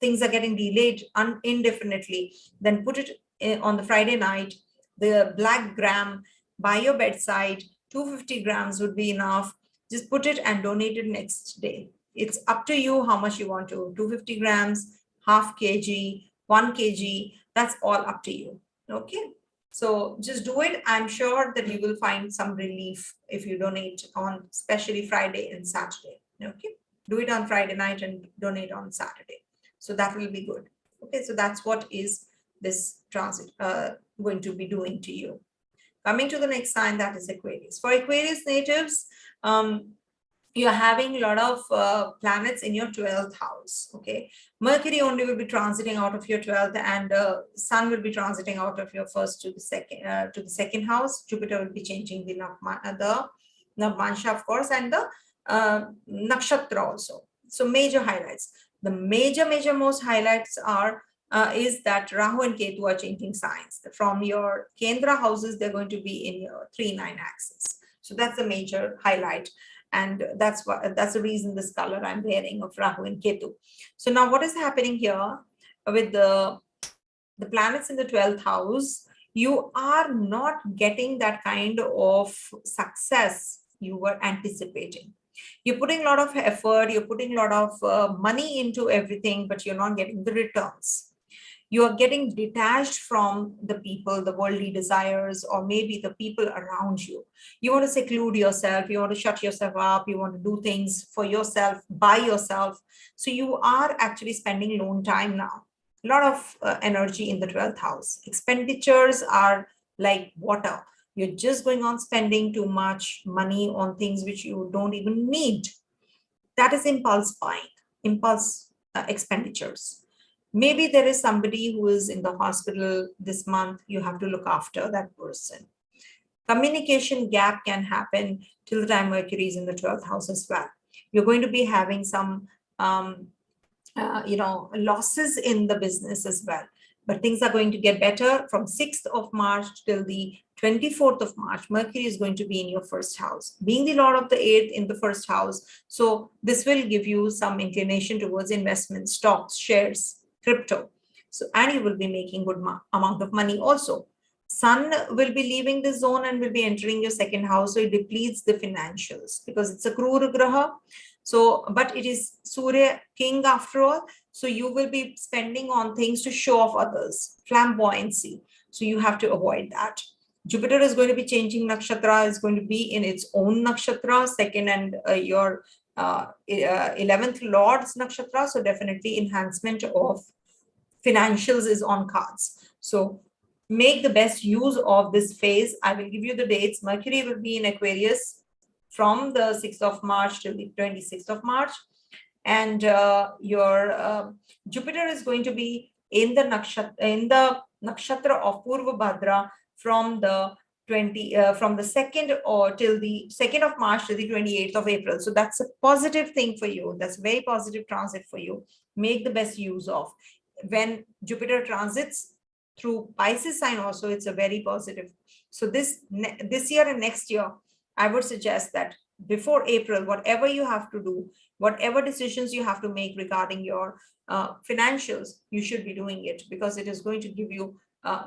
things are getting delayed indefinitely, then put it on the Friday night, the black gram by your bedside. 250 grams would be enough. Just put it and donate it next day. It's up to you how much you want to. 250 grams, half kg, 1 kg, that's all up to you. Okay, so just do it. I'm sure that you will find some relief if you donate on especially Friday and Saturday. Okay, do it on Friday night and donate on Saturday, so that will be good. Okay, so that's what is this transit going to be doing to you. Coming to the next sign, that is Aquarius. For Aquarius natives, you're having a lot of planets in your 12th house. Okay, Mercury only will be transiting out of your 12th, and Sun will be transiting out of your first to the second house. Jupiter will be changing the Navmansha, of course, and the Nakshatra also. So major highlights. The major most highlights are is that Rahu and Ketu are changing signs. From your Kendra houses, they're going to be in your 3-9 axis. So that's a major highlight. And that's the reason this color I'm wearing of Rahu and Ketu. So now what is happening here with the planets in the 12th house? You are not getting that kind of success you were anticipating. You're putting a lot of effort, you're putting a lot of money into everything, but you're not getting the returns. You are getting detached from the people, the worldly desires, or maybe the people around you. You want to seclude yourself, you want to shut yourself up, you want to do things for yourself, by yourself. So you are actually spending alone time now. A lot of energy in the 12th house. Expenditures are like water. You're just going on spending too much money on things which you don't even need. That is impulse buying, impulse expenditures. Maybe there is somebody who is in the hospital this month. You have to look after that person. Communication gap can happen till the time Mercury is in the 12th house as well. You're going to be having some, losses in the business as well. But things are going to get better from 6th of March till the 24th of March. Mercury is going to be in your first house, being the lord of the 8th in the first house. So this will give you some inclination towards investment, stocks, shares, crypto. So, and you will be making good amount of money also. Sun will be leaving the zone and will be entering your second house. So it depletes the financials because it's a Krura Graha. So, but it is Surya king after all. So you will be spending on things to show off others, flamboyancy. So you have to avoid that. Jupiter is going to be changing nakshatra, is going to be in its own nakshatra, second and your 11th Lord's nakshatra. So definitely enhancement of financials is on cards. So make the best use of this phase. I will give you the dates. Mercury will be in Aquarius from the 6th of March till the 26th of March. And your Jupiter is going to be in the nakshatra of Purvabhadrapada from the 2nd or till the 2nd of March to the 28th of April. So that's a positive thing for you. That's a very positive transit for you. Make the best use of. When Jupiter transits through Pisces sign also, it's a very positive. So this year and next year, I would suggest that before April, whatever you have to do, whatever decisions you have to make regarding your financials, you should be doing it, because it is going to give you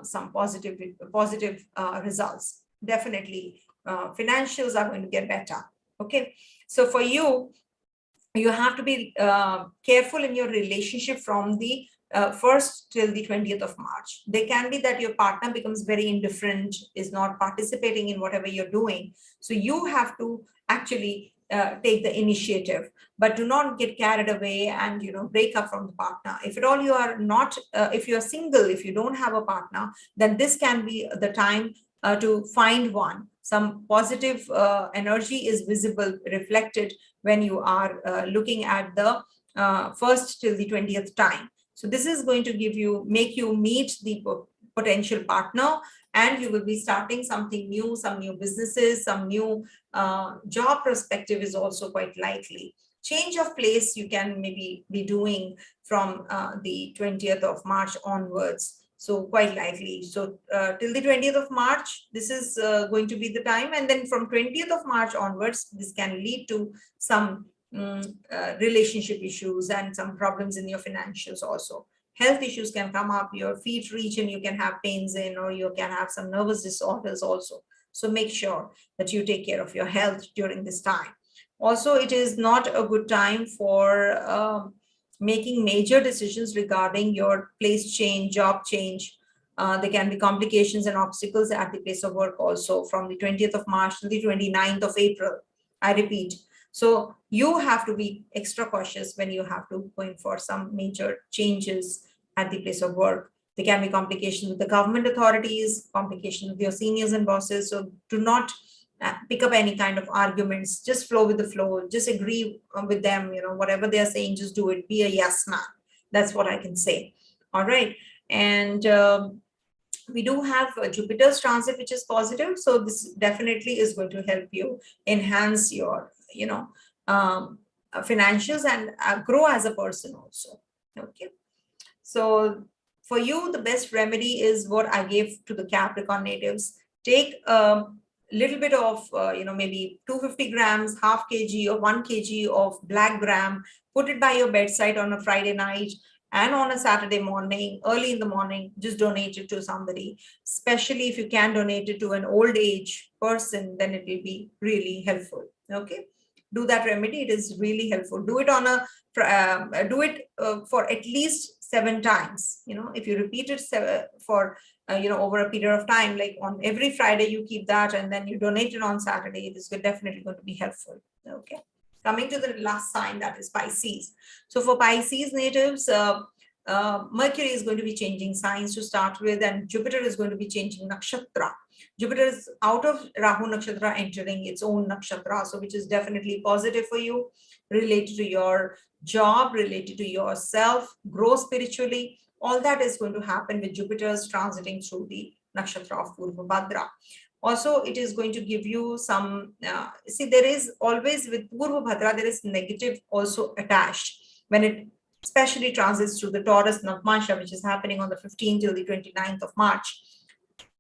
some positive results. Definitely, financials are going to get better. Okay, so for you, you have to be careful in your relationship from the 1st till the 20th of March. There can be that your partner becomes very indifferent, is not participating in whatever you're doing. So you have to actually take the initiative, but do not get carried away and break up from the partner. If at all you are not, if you are single, if you don't have a partner, then this can be the time to find one. Some positive energy is visible, reflected when you are looking at the 1st till the 20th time. So this is going to make you meet the potential partner, and you will be starting something new, some new businesses, some new job perspective is also quite likely. Change of place you can maybe be doing from the 20th of March onwards. So quite likely. So till the 20th of March, this is going to be the time. And then from 20th of March onwards, this can lead to some relationship issues and some problems in your financials also. Health issues can come up, your feet region you can have pains in, or you can have some nervous disorders also. So make sure that you take care of your health during this time. Also, it is not a good time for making major decisions regarding your place change, job change. There can be complications and obstacles at the place of work also from the 20th of March to the 29th of April. I repeat. So you have to be extra cautious when you have to go in for some major changes at the place of work. There can be complications with the government authorities, complications with your seniors and bosses. So do not pick up any kind of arguments. Just flow with the flow. Just agree with them. Whatever they're saying, just do it. Be a yes man. That's what I can say. All right. And we do have Jupiter's transit, which is positive. So this definitely is going to help you enhance your, financials and grow as a person also. Okay. So for you, the best remedy is what I gave to the Capricorn natives. Take a little bit of, maybe 250 grams, half kg or 1 kg of black gram, put it by your bedside on a Friday night, and on a Saturday morning, early in the morning, just donate it to somebody. Especially if you can donate it to an old age person, then it will be really helpful. Okay. Do that remedy. It is really helpful. Do it on for at least 7 times. If you repeat it for over a period of time, like on every Friday, you keep that and then you donate it on Saturday, it is definitely going to be helpful. Okay. Coming to the last sign, that is Pisces. So for Pisces natives, Mercury is going to be changing signs to start with, and Jupiter is going to be changing nakshatra. Jupiter is out of Rahu nakshatra, entering its own nakshatra, so which is definitely positive for you, related to your job, related to yourself, grow spiritually. All that is going to happen with Jupiter's transiting through the nakshatra of Purvabhadrapada. Also, it is going to give you some, there is always with Purvabhadrapada, there is negative also attached when it especially transits through the Taurus Navmansha, which is happening on the 15th till the 29th of March.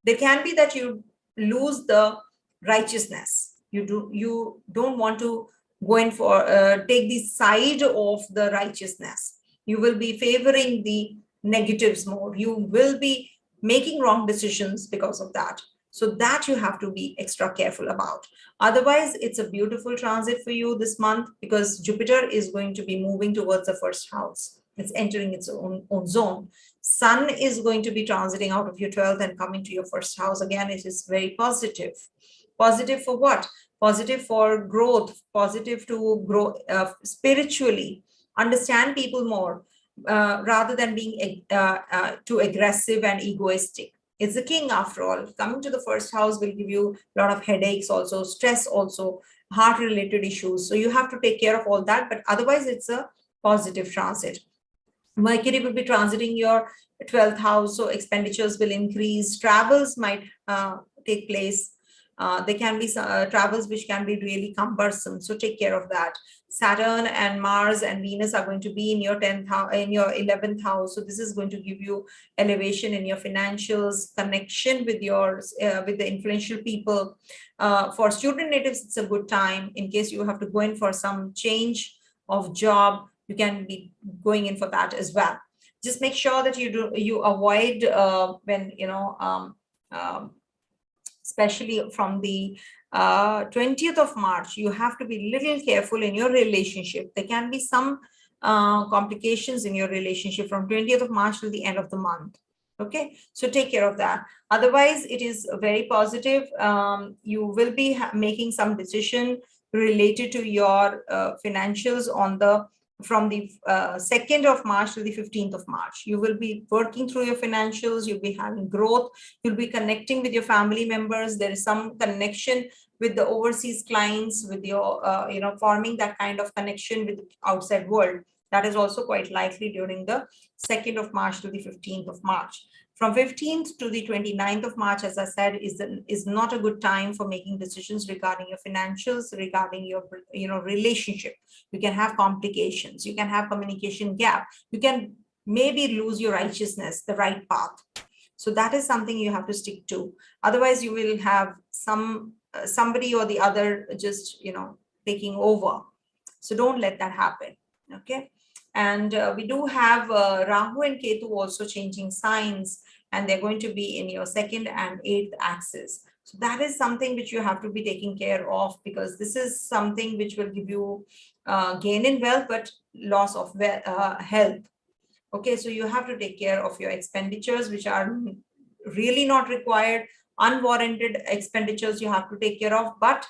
There can be that you lose the righteousness. You don't want to go in for, take the side of the righteousness. You will be favoring the negatives more. You will be making wrong decisions because of that. So that you have to be extra careful about. Otherwise, it's a beautiful transit for you this month because Jupiter is going to be moving towards the 1st house. It's entering its own zone. Sun is going to be transiting out of your 12th and coming to your 1st house. Again, it is very positive. Positive for what? Positive for growth, positive to grow spiritually, understand people more, rather than being too aggressive and egoistic. It's the king after all. Coming to the 1st house will give you a lot of headaches also, stress also, heart-related issues. So you have to take care of all that, but otherwise it's a positive transit. Mercury will be transiting your 12th house, so expenditures will increase. Travels might take place. There can be travels which can be really cumbersome, so take care of that. Saturn and Mars and Venus are going to be in your 10th house, in your 11th house, so this is going to give you elevation in your financials, connection with yours, with the influential people. For student natives, it's a good time. In case you have to go in for some change of job, you can be going in for that as well. Just make sure that you avoid when especially from the 20th of March, you have to be little careful in your relationship. There can be some complications in your relationship from 20th of March to the end of the month. Okay, so take care of that. Otherwise, it is very positive. You will be making some decision related to your financials on the from the 2nd of March to the 15th of March. You will be working through your financials. You'll be having growth. You'll be connecting with your family members. There is some connection with the overseas clients, with your, forming that kind of connection with the outside world. That is also quite likely during the 2nd of March to the 15th of March. From 15th to the 29th of March, as I said, is not a good time for making decisions regarding your financials, regarding your relationship. You can have complications. You can have communication gap. You can maybe lose your righteousness, the right path. So that is something you have to stick to. Otherwise, you will have somebody or the other just taking over. So don't let that happen. Okay. And we do have Rahu and Ketu also changing signs, and they're going to be in your 2nd and 8th axis. So that is something which you have to be taking care of, because this is something which will give you gain in wealth, but loss of health. Okay, so you have to take care of your expenditures, which are really not required. Unwarranted expenditures you have to take care of, but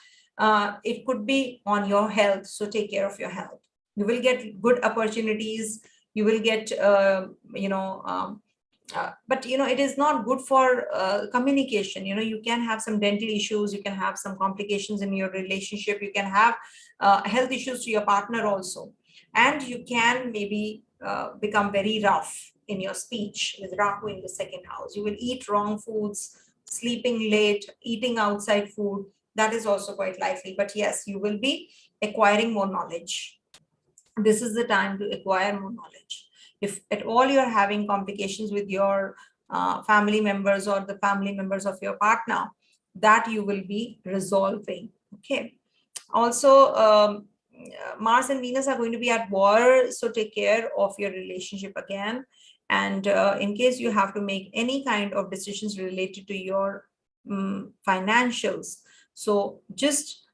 it could be on your health. So take care of your health. You will get good opportunities. You will get, but it is not good for communication. You can have some dental issues. You can have some complications in your relationship. You can have health issues to your partner also. And you can maybe become very rough in your speech with Rahu in the 2nd house. You will eat wrong foods, sleeping late, eating outside food. That is also quite likely. But yes, you will be acquiring more knowledge. This is the time to acquire more knowledge. If at all you're having complications with your family members or the family members of your partner, that you will be resolving. Okay. Also, Mars and Venus are going to be at war, so take care of your relationship again. And in case you have to make any kind of decisions related to your financials, so just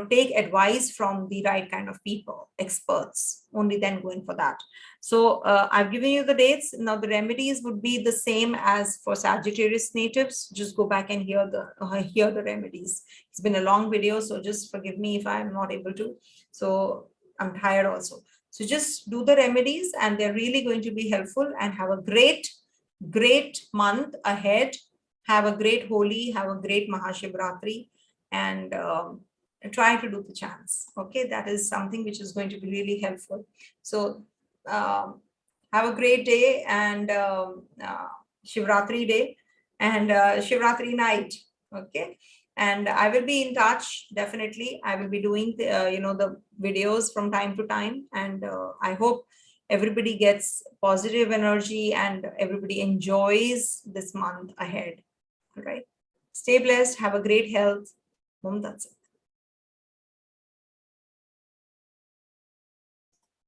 take advice from the right kind of people, experts, only then going for that. So I've given you the dates. Now the remedies would be the same as for Sagittarius natives. Just go back and hear the remedies. It's been a long video, so just forgive me if I'm not able to. So I'm tired also. So just do the remedies, and they're really going to be helpful. And have a great month ahead. Have a great Holi, have a great Mahashivratri, and try to do the chants. Okay, that is something which is going to be really helpful. So have a great day, and Shivratri day, and Shivratri night. Okay, and I will be in touch. Definitely, I will be doing the videos from time to time, and I hope everybody gets positive energy and everybody enjoys this month ahead. All right, stay blessed. Have a great health. Om Tat Sat.